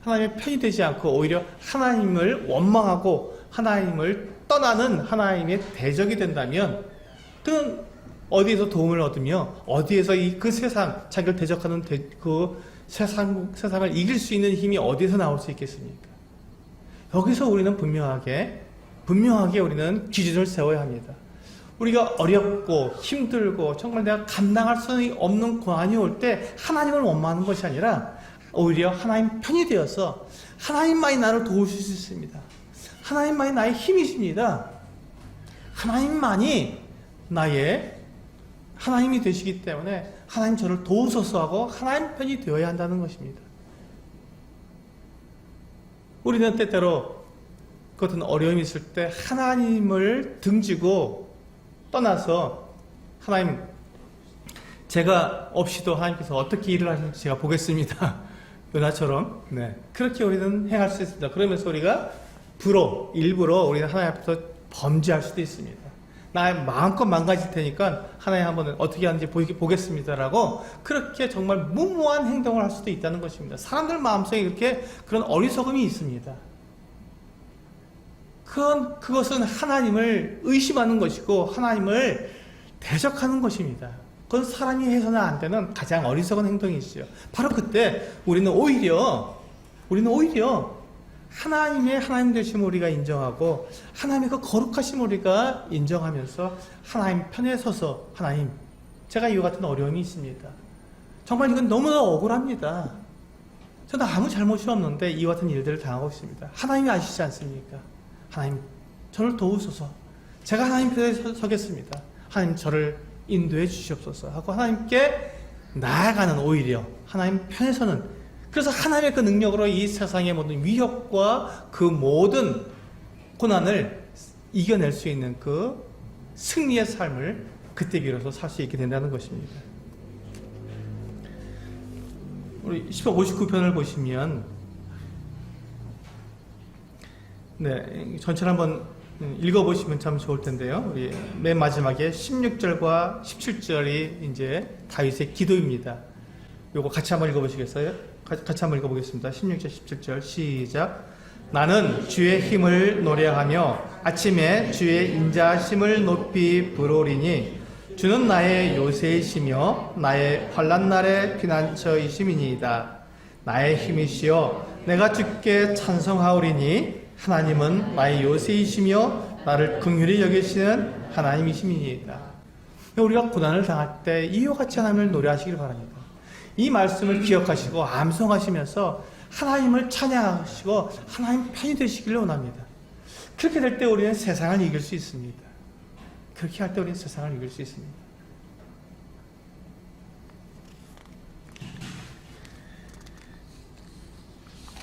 Speaker 1: 편이 되지 않고 오히려 하나님을 원망하고 하나님을 떠나는 하나님의 대적이 된다면 또 어디에서 도움을 얻으며 어디에서 그 세상, 자기를 대적하는 그 세상을 이길 수 있는 힘이 어디에서 나올 수 있겠습니까? 여기서 우리는 분명하게 우리는 기준을 세워야 합니다. 우리가 어렵고 힘들고 정말 내가 감당할 수 없는 고난이 올 때 하나님을 원망하는 것이 아니라 오히려 하나님 편이 되어서 하나님만이 나를 도우실 수 있습니다. 하나님만이 나의 힘이십니다. 하나님만이 나의 하나님이 되시기 때문에 하나님 저를 도우소서 하고 하나님 편이 되어야 한다는 것입니다. 우리는 때때로 그 어떤 어려움이 있을 때 하나님을 등지고 떠나서 하나님 제가 없이도 하나님께서 어떻게 일을 하시는지 제가 보겠습니다. 요나처럼 그렇게 우리는 행할 수 있습니다. 그러면서 우리가 일부러 우리는 하나님 앞에서 범죄할 수도 있습니다. 나 마음껏 망가질 테니까 하나님 한번 어떻게 하는지 보겠습니다라고 그렇게 정말 무모한 행동을 할 수도 있다는 것입니다. 사람들 마음속에 그런 어리석음이 있습니다. 그것은 하나님을 의심하는 것이고 하나님을 대적하는 것입니다. 그건 사람이 해서는 안 되는 가장 어리석은 행동이죠. 바로 그때 우리는 오히려 하나님의 하나님 되심을 우리가 인정하고 하나님의 그 거룩하심을 우리가 인정하면서 하나님 편에 서서 하나님 제가 이와 같은 어려움이 있습니다. 정말 이건 너무나 억울합니다. 저는 아무 잘못이 없는데 이와 같은 일들을 당하고 있습니다. 하나님이 아시지 않습니까? 하나님 저를 도우소서. 제가 하나님 편에 서겠습니다. 하나님 저를 인도해 주시옵소서 하고 하나님께 나아가는 오히려 하나님 편에 서는 그래서 하나님의 그 능력으로 이 세상의 모든 위협과 그 모든 고난을 이겨낼 수 있는 그 승리의 삶을 그때 비로소 살 수 있게 된다는 것입니다. 우리 시편 59편을 보시면, 네, 전체를 한번 읽어보시면 참 좋을 텐데요. 우리 맨 마지막에 16절과 17절이 이제 다윗의 기도입니다. 요거 같이 한번 읽어보시겠어요? 같이 한번 읽어보겠습니다. 16절, 17절 시작. 나는 주의 힘을 노래하며 아침에 주의 인자심을 높이 부르리니 주는 나의 요새이시며 나의 환난날의 피난처이심이니이다. 나의 힘이시여 내가 주께 찬송하오리니 하나님은 나의 요새이시며 나를 긍휼히 여기시는 하나님이심이니이다. 우리가 고난을 당할 때 이와 같이 하나님을 노래하시길 바랍니다. 이 말씀을 기억하시고 암송하시면서 하나님을 찬양하시고 하나님 편이 되시기를 원합니다. 그렇게 될 때 우리는 세상을 이길 수 있습니다. 그렇게 할 때 우리는 세상을 이길 수 있습니다.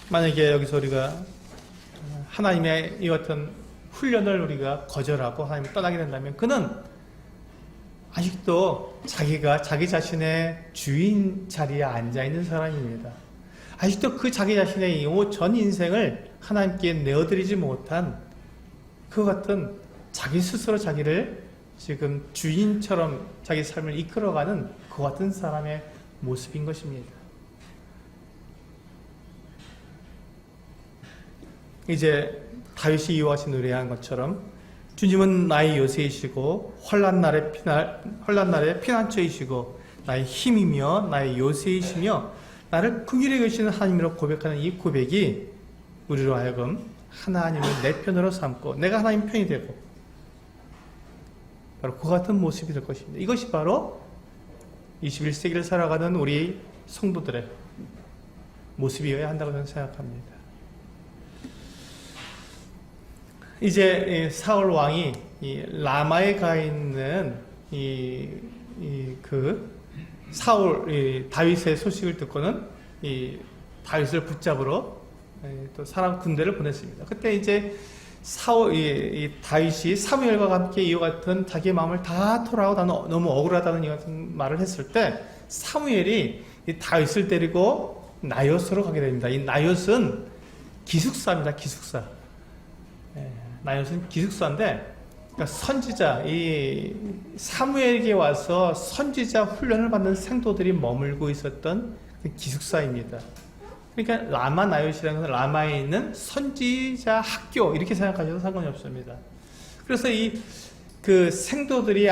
Speaker 1: 만약에 여기서 우리가 하나님의 이 같은 훈련을 우리가 거절하고 하나님을 떠나게 된다면 그는 아직도 자기가 자기 자신의 주인 자리에 앉아있는 사람입니다. 아직도 그 자기 자신의 전 인생을 하나님께 내어드리지 못한 그 같은 자기 스스로 자기를 지금 주인처럼 자기 삶을 이끌어가는 그 같은 사람의 모습인 것입니다. 이제 다윗이 이와 같이 노래한 것처럼 주님은 나의 요새이시고 환난날의 피난처이시고 나의 힘이며 나의 요새이시며 나를 긍휼히 여기시는 하나님으로 고백하는 이 고백이 우리로 하여금 하나님을 내 편으로 삼고 내가 하나님 편이 되고 바로 그 같은 모습이 될 것입니다. 이것이 바로 21세기를 살아가는 우리 성도들의 모습이어야 한다고 저는 생각합니다. 이제 사울 왕이 라마에 가 있는 다윗의 소식을 듣고는 다윗을 붙잡으러 또 사람 군대를 보냈습니다. 그때 이제 다윗이 사무엘과 함께 이와 같은 자기의 마음을 다 토로하고 나는 너무 억울하다는 이와 같은 말을 했을 때 사무엘이 이 다윗을 데리고 나요스로 가게 됩니다. 이 나요스는 기숙사입니다. 기숙사. 나요스는 기숙사인데, 그러니까 선지자, 이 사무엘에게 와서 선지자 훈련을 받는 생도들이 머물고 있었던 그 기숙사입니다. 그러니까 라마 나요시라는 것은 라마에 있는 선지자 학교 이렇게 생각하셔도 상관이 없습니다. 그래서 그 생도들이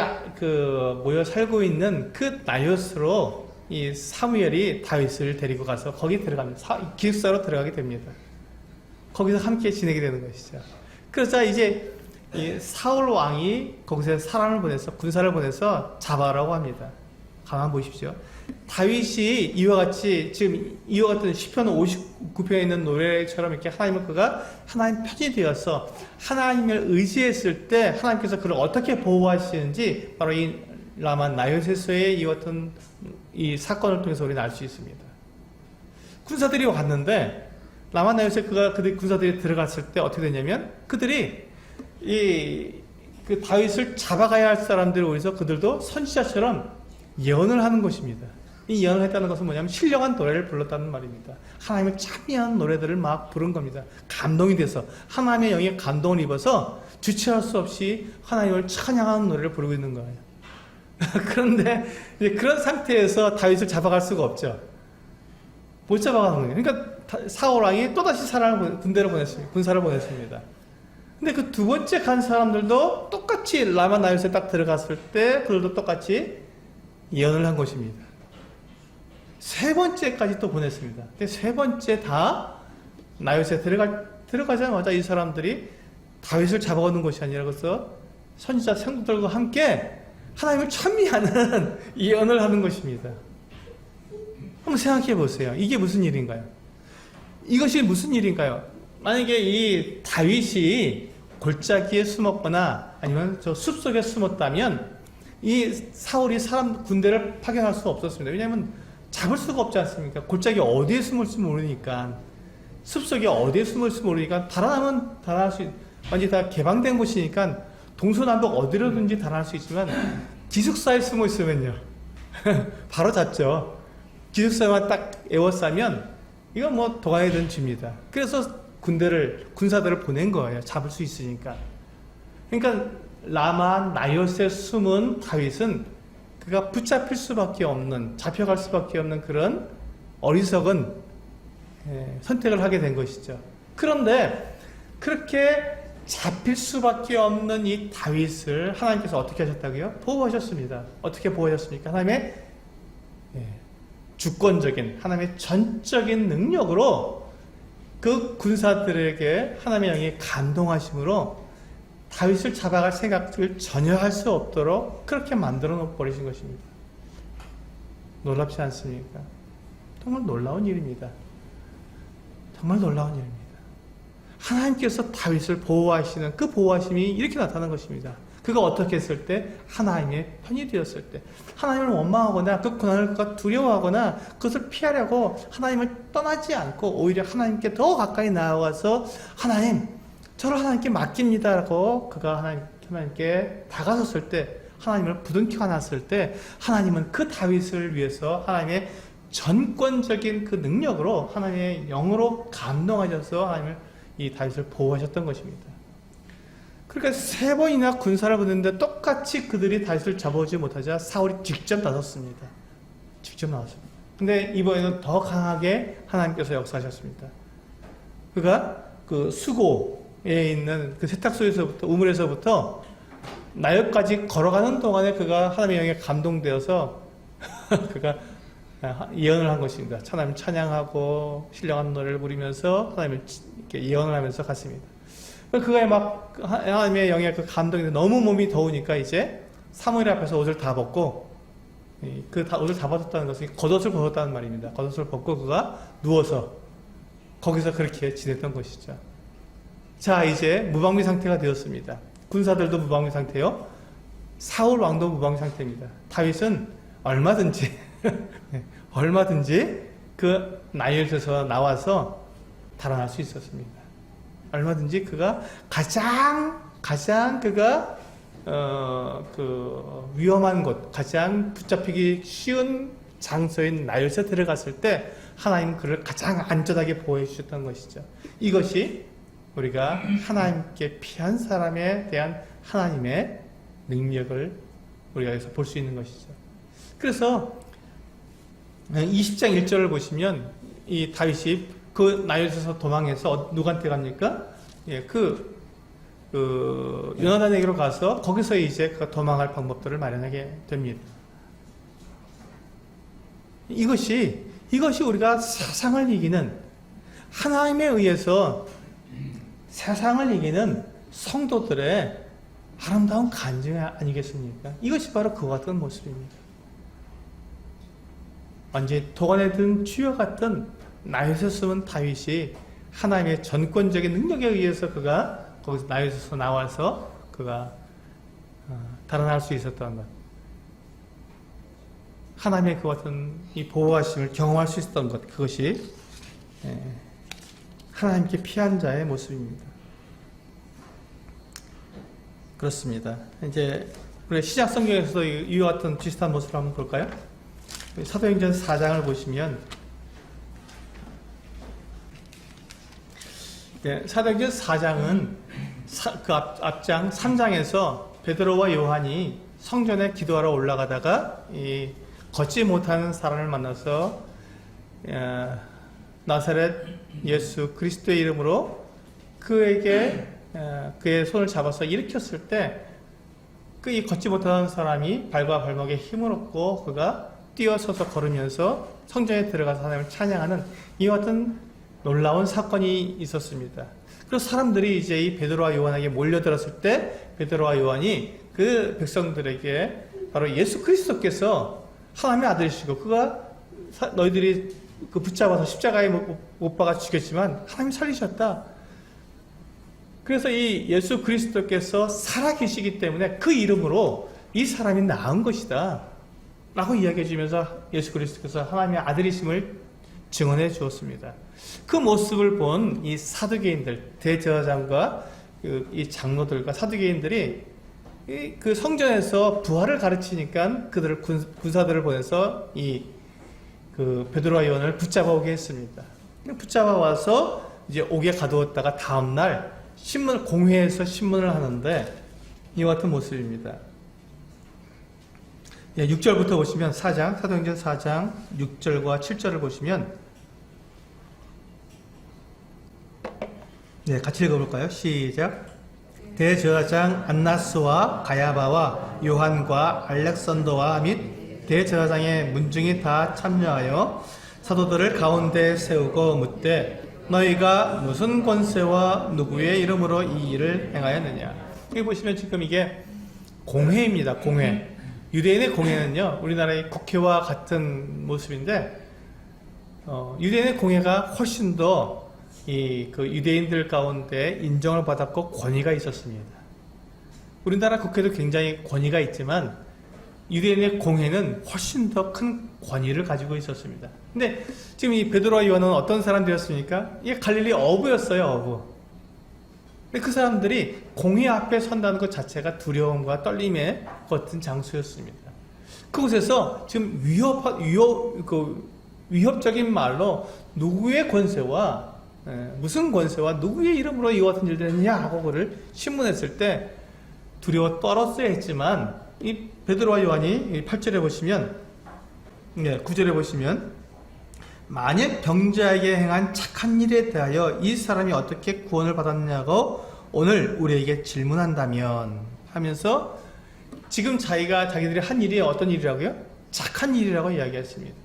Speaker 1: 모여 살고 있는 그 나요스로 이 사무엘이 다윗을 데리고 가서 거기 들어갑니다. 기숙사로 들어가게 됩니다. 거기서 함께 지내게 되는 것이죠. 그래서 이제 이 사울 왕이 거기서 사람을 보내서 군사를 보내서 잡아라고 합니다. 가만 보십시오. 다윗이 이와 같이 지금 이와 같은 시편 59편에 있는 노래처럼 이렇게 그가 하나님 편이 되어서 하나님을 의지했을 때 하나님께서 그를 어떻게 보호하시는지 바로 이 라마 나요세서의 이 같은 이 사건을 통해서 우리는 알 수 있습니다. 군사들이 왔는데 라마 나요세 그들 군사들이 들어갔을 때 어떻게 되냐면 그들이 그 다윗을 잡아가야 할 사람들을 위해서 그들도 선지자처럼 예언을 하는 것입니다. 이 예언을 했다는 것은 뭐냐면 신령한 노래를 불렀다는 말입니다. 하나님을 찬미하는 노래들을 막 부른 겁니다. 감동이 돼서 하나님의 영에 감동을 입어서 주체할 수 없이 하나님을 찬양하는 노래를 부르고 있는 거예요. 그런데 이제 그런 상태에서 다윗을 잡아갈 수가 없죠. 못 잡아가는 거예요. 그러니까 사울 왕이 또다시 군사를 보냈습니다. 근데 그 두 번째 간 사람들도 똑같이 라마 나요스에 딱 들어갔을 때 그들도 똑같이 예언을 한 것입니다. 세 번째까지 또 보냈습니다. 근데 세 번째 다 나요스에 들어가자마자 이 사람들이 다윗을 잡아오는 것이 아니라 그래서 선지자 생도들과 함께 하나님을 찬미하는 예언을 하는 것입니다. 한번 생각해 보세요. 이게 무슨 일인가요? 이것이 무슨 일인가요? 만약에 이 다윗이 골짜기에 숨었거나 아니면 저 숲속에 숨었다면 이 사울이 군대를 파견할 수 없었습니다. 왜냐하면 잡을 수가 없지 않습니까? 골짜기 어디에 숨을지 모르니까, 숲속에 어디에 숨을지 모르니까, 달아나면 달아날 수, 완전히 다 개방된 곳이니까 동서남북 어디로든지 달아날 수 있지만, 기숙사에 숨어 있으면요 바로 잡죠. 기숙사만 딱 에워싸면 이건 뭐 도가니든 쥐입니다. 그래서 군사들을 보낸 거예요. 잡을 수 있으니까. 그러니까 라마 나요스에 숨은 다윗은 그가 붙잡힐 수밖에 없는, 잡혀갈 수밖에 없는 그런 어리석은 선택을 하게 된 것이죠. 그런데 그렇게 잡힐 수밖에 없는 이 다윗을 하나님께서 어떻게 하셨다고요? 보호하셨습니다. 어떻게 보호하셨습니까? 하나님의 주권적인, 하나님의 전적인 능력으로 그 군사들에게 하나님의 영이 감동하심으로 다윗을 잡아갈 생각을 전혀 할 수 없도록 그렇게 만들어 버리신 것입니다. 놀랍지 않습니까? 정말 놀라운 일입니다. 정말 놀라운 일입니다. 하나님께서 다윗을 보호하시는 그 보호하심이 이렇게 나타난 것입니다. 그가 어떻게 했을 때? 하나님의 편이 되었을 때. 하나님을 원망하거나 그 고난을 두려워하거나 그것을 피하려고 하나님을 떠나지 않고 오히려 하나님께 더 가까이 나아가서 하나님, 저를 하나님께 맡깁니다라고 그가 하나님께 다가섰을 때, 하나님을 부둥켜 안았을 때, 하나님은 그 다윗을 위해서 하나님의 전권적인 그 능력으로 하나님의 영으로 감동하셔서 하나님을 이 다윗을 보호하셨던 것입니다. 그러니까 3번이나 군사를 보냈는데 똑같이 그들이 다윗을 잡아오지 못하자 사울이 직접 나섰습니다. 직접 나섰습니다. 근데 이번에는 더 강하게 하나님께서 역사하셨습니다. 그가 그 수고에 있는 그 세탁소에서부터, 우물에서부터 나역까지 걸어가는 동안에 그가 하나님의 영에 감동되어서 그가 예언을 한 것입니다. 하나님 찬양하고 신령한 노래를 부르면서 하나님을 이렇게 예언을 하면서 갔습니다. 그가 막 하나님의 영에 그 감동이 너무 몸이 더우니까 이제 사무엘 앞에서 옷을 다 벗고, 그 옷을 다 벗었다는 것은 겉옷을 벗었다는 말입니다. 겉옷을 벗고 그가 누워서 거기서 그렇게 지냈던 것이죠. 자, 이제 무방비 상태가 되었습니다. 군사들도 무방비 상태요. 사울 왕도 무방비 상태입니다. 다윗은 얼마든지 그 나일에서 나와서 달아날 수 있었습니다. 얼마든지 그가 가장 그가 그 위험한 곳, 가장 붙잡히기 쉬운 장소인 나일에 들어갔을 때 하나님은 그를 가장 안전하게 보호해 주셨던 것이죠. 이것이 우리가 하나님께 피한 사람에 대한 하나님의 능력을 우리가 여기서 볼 수 있는 것이죠. 그래서 20장 1절을 보시면 이 다윗이 그 나일에서 도망해서 누구한테 갑니까? 예, 요나단에게로 가서 거기서 이제 그 도망할 방법들을 마련하게 됩니다. 이것이 우리가 세상을 이기는, 하나님에 의해서 세상을 이기는 성도들의 아름다운 간증이 아니겠습니까? 이것이 바로 그와 같은 모습입니다. 완전히 도관에 든 쥐와 같은 나에서 숨은 다윗이 하나님의 전권적인 능력에 의해서 그가 거기서 나에서 나와서 그가 달아날 수 있었던 것, 하나님의 그 같은 이 보호하심을 경험할 수 있었던 것, 그것이 하나님께 피한 자의 모습입니다. 그렇습니다. 이제 우리 시작 성경에서도 이와 같은 비슷한 모습을 한번 볼까요? 사도행전 4장을 보시면, 사도행전 4장은 그 앞장 3장에서 베드로와 요한이 성전에 기도하러 올라가다가 이 걷지 못하는 사람을 만나서 나사렛 예수 그리스도의 이름으로 그에게 그의 손을 잡아서 일으켰을 때 그 이 걷지 못하는 사람이 발과 발목에 힘을 얻고 그가 뛰어서서 걸으면서 성전에 들어가서 하나님을 찬양하는 이와 같은 놀라운 사건이 있었습니다. 그래서 사람들이 이제 이 베드로와 요한에게 몰려들었을 때 베드로와 요한이 그 백성들에게 바로 예수 그리스도께서 하나님의 아들이시고 그가 너희들이 그 붙잡아서 십자가에 못 박아 죽였지만 하나님이 살리셨다. 그래서 이 예수 그리스도께서 살아계시기 때문에 그 이름으로 이 사람이 나은 것이다. 라고 이야기해 주면서 예수 그리스도께서 하나님의 아들이심을 증언해 주었습니다. 그 모습을 본 이 사두개인들, 대제사장과 이 장로들과 사두개인들이 그 성전에서 부활을 가르치니까 그들을 군사들을 보내서 그 베드로와 요한을 붙잡아 오게 했습니다. 붙잡아 와서 이제 옥에 가두었다가 다음날 공회에서 신문을 하는데 이와 같은 모습입니다. 6절부터 보시면 사도행전 4장 6절과 7절을 보시면 같이 읽어볼까요? 시작. 대제사장 안나스와 가야바와 요한과 알렉산더와 및 대제사장의 문중이 다 참여하여 사도들을 가운데 세우고 묻되 너희가 무슨 권세와 누구의 이름으로 이 일을 행하였느냐. 여기 보시면 지금 이게 공회입니다. 공회. 유대인의 공회는요, 우리나라의 국회와 같은 모습인데, 유대인의 공회가 훨씬 더 그 유대인들 가운데 인정을 받았고 권위가 있었습니다. 우리나라 국회도 굉장히 권위가 있지만 유대인의 공회는 훨씬 더 큰 권위를 가지고 있었습니다. 근데 지금 이 베드로와 요한은 어떤 사람들이었습니까? 이게 갈릴리 어부였어요, 어부. 근데 그 사람들이 공회 앞에 선다는 것 자체가 두려움과 떨림의 같은 장소였습니다. 그곳에서 지금 위협적인 말로 누구의 권세와 무슨 권세와 누구의 이름으로 이와 같은 일을 했느냐 하고 그를 신문했을 때 두려워 떨었어야 했지만 이 베드로와 요한이 8절에 보시면 9절에 보시면 만일 병자에게 행한 착한 일에 대하여 이 사람이 어떻게 구원을 받았냐고 오늘 우리에게 질문한다면 하면서 지금 자기들이 한 일이 어떤 일이라고요? 착한 일이라고 이야기했습니다.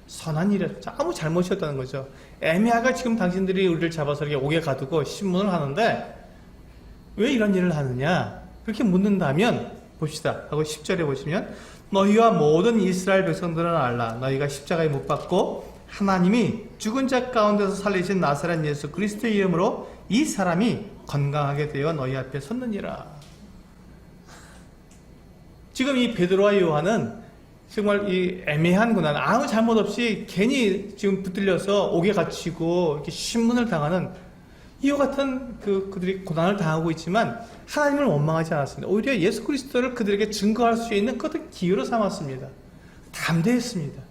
Speaker 1: 선한 일이었죠. 아무 잘못이었다는 거죠. 애매하게 지금 당신들이 우리를 잡아서 이렇게 옥에 가두고 신문을 하는데 왜 이런 일을 하느냐? 그렇게 묻는다면 봅시다. 하고 10절에 보시면 너희와 모든 이스라엘 백성들은 알라. 너희가 십자가에 못 박고 하나님이 죽은 자 가운데서 살리신 나사렛 예수 그리스도의 이름으로 이 사람이 건강하게 되어 너희 앞에 섰느니라. 지금 이 베드로와 요한은 정말 이 애매한 고난, 아무 잘못 없이 괜히 지금 붙들려서 옥에 갇히고 이렇게 신문을 당하는 이와 같은 그들이 고난을 당하고 있지만 하나님을 원망하지 않았습니다. 오히려 예수 그리스도를 그들에게 증거할 수 있는 그것을 기회로 삼았습니다. 담대했습니다.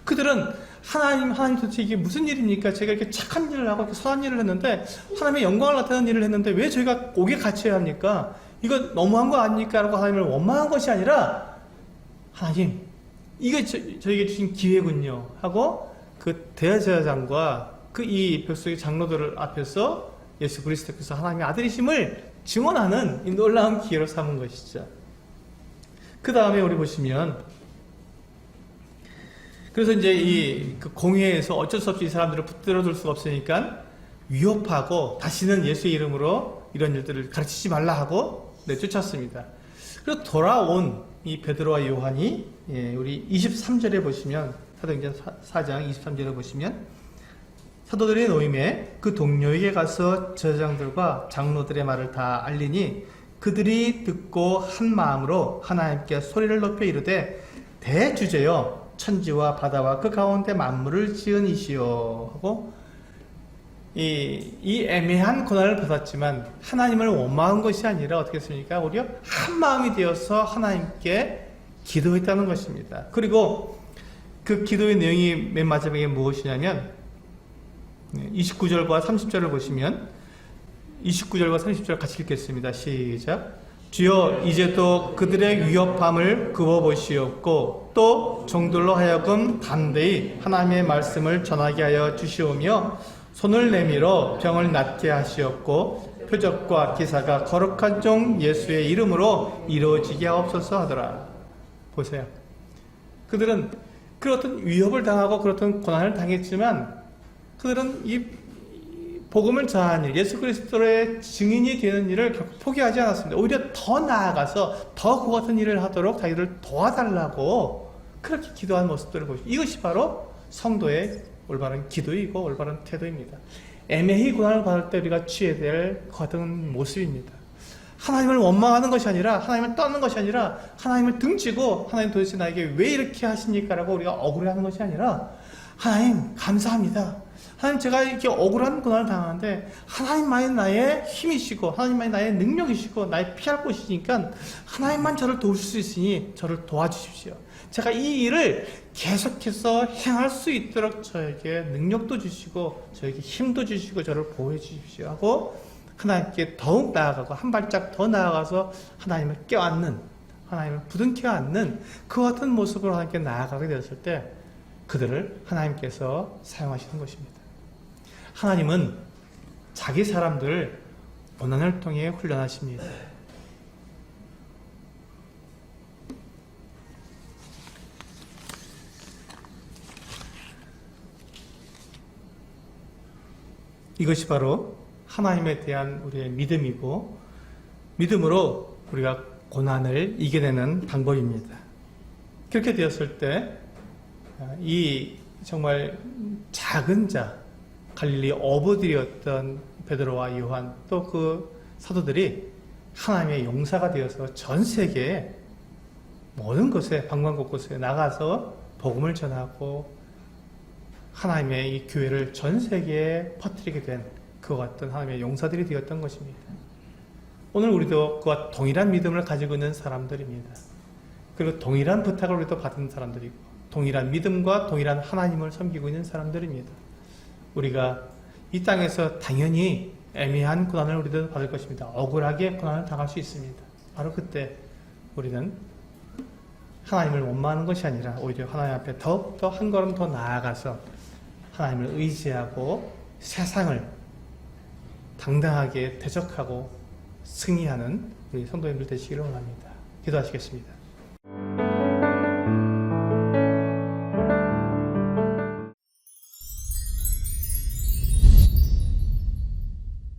Speaker 1: 그들은 하나님 도대체 이게 무슨 일입니까? 제가 이렇게 착한 일을 하고 이렇게 선한 일을 했는데 하나님의 영광을 나타내는 일을 했는데 왜 저희가 옥에 갇혀야 합니까? 이거 너무한 거 아닙니까? 라고 하나님을 원망한 것이 아니라 하나님, 이게 저에게 주신 기회군요. 하고 그 대제사장과 이 백성의 장로들 앞에서 예수 그리스도께서 하나님의 아들이심을 증언하는 이 놀라운 기회로 삼은 것이죠. 그 다음에 우리 보시면 그래서 이제 그 공회에서 어쩔 수 없이 이 사람들을 붙들어둘 수가 없으니까 위협하고 다시는 예수의 이름으로 이런 일들을 가르치지 말라 하고 내쫓았습니다. 그래서 돌아온 이 베드로와 요한이 우리 23절에 보시면 사도행전 4장 23절에 보시면 사도들의 노임에 그 동료에게 가서 제사장들과 장로들의 말을 다 알리니 그들이 듣고 한 마음으로 하나님께 소리를 높여 이르되 대주제여 천지와 바다와 그 가운데 만물을 지은 이시여 하고 이 애매한 고난을 받았지만 하나님을 원망한 것이 아니라 어떻게 했습니까? 오히려 한 마음이 되어서 하나님께 기도했다는 것입니다. 그리고 그 기도의 내용이 맨 마지막에 무엇이냐면 29절과 30절을 보시면 29절과 30절 같이 읽겠습니다. 시작. 주여 이제도 그들의 위협함을 그어보시옵고 또 종들로 하여금 담대히 하나님의 말씀을 전하게 하여 주시오며 손을 내밀어 병을 낫게 하시옵고 표적과 기사가 거룩한 종 예수의 이름으로 이루어지게 하옵소서 하더라. 보세요. 그들은 그렇던 위협을 당하고 그렇던 고난을 당했지만 그들은 이 복음을 전하는 일, 예수 그리스도의 증인이 되는 일을 결코 포기하지 않았습니다. 오히려 더 나아가서 더 그 같은 일을 하도록 자기를 도와달라고 그렇게 기도한 모습들을 보시죠. 이것이 바로 성도의 올바른 기도이고 올바른 태도입니다. 애매히 고난을 받을 때 우리가 취해야 될 같은 모습입니다. 하나님을 원망하는 것이 아니라, 하나님을 떠는 것이 아니라, 하나님을 등지고 하나님 도대체 나에게 왜 이렇게 하십니까? 라고 우리가 억울해하는 것이 아니라, 하나님 감사합니다. 하나님 제가 이렇게 억울한 고난을 당하는데 하나님만이 나의 힘이시고 하나님만이 나의 능력이시고 나의 피할 곳이니까 하나님만 저를 도우실 수 있으니 저를 도와주십시오. 제가 이 일을 계속해서 행할 수 있도록 저에게 능력도 주시고 저에게 힘도 주시고 저를 보호해 주십시오 하고 하나님께 더욱 나아가고 한 발짝 더 나아가서 하나님을 껴안는, 하나님을 부둥켜 안는 그 같은 모습으로 하나님께 나아가게 되었을 때 그들을 하나님께서 사용하시는 것입니다. 하나님은 자기 사람들을 고난을 통해 훈련하십니다. 이것이 바로 하나님에 대한 우리의 믿음이고 믿음으로 우리가 고난을 이겨내는 방법입니다. 그렇게 되었을 때 이 정말 작은 자, 갈릴리 어부들이었던 베드로와 요한 또 그 사도들이 하나님의 용사가 되어서 전 세계에 모든 곳에 방방 곳곳에 나가서 복음을 전하고 하나님의 이 교회를 전 세계에 퍼뜨리게 된 그와 같은 하나님의 용사들이 되었던 것입니다. 오늘 우리도 그와 동일한 믿음을 가지고 있는 사람들입니다. 그리고 동일한 부탁을 우리도 받은 사람들이고 동일한 믿음과 동일한 하나님을 섬기고 있는 사람들입니다. 우리가 이 땅에서 당연히 애매한 고난을 우리도 받을 것입니다. 억울하게 고난을 당할 수 있습니다. 바로 그때 우리는 하나님을 원망하는 것이 아니라 오히려 하나님 앞에 더욱더 한 걸음 더 나아가서 하나님을 의지하고 세상을 당당하게 대적하고 승리하는 우리 성도님들 되시기를 원합니다. 기도하시겠습니다.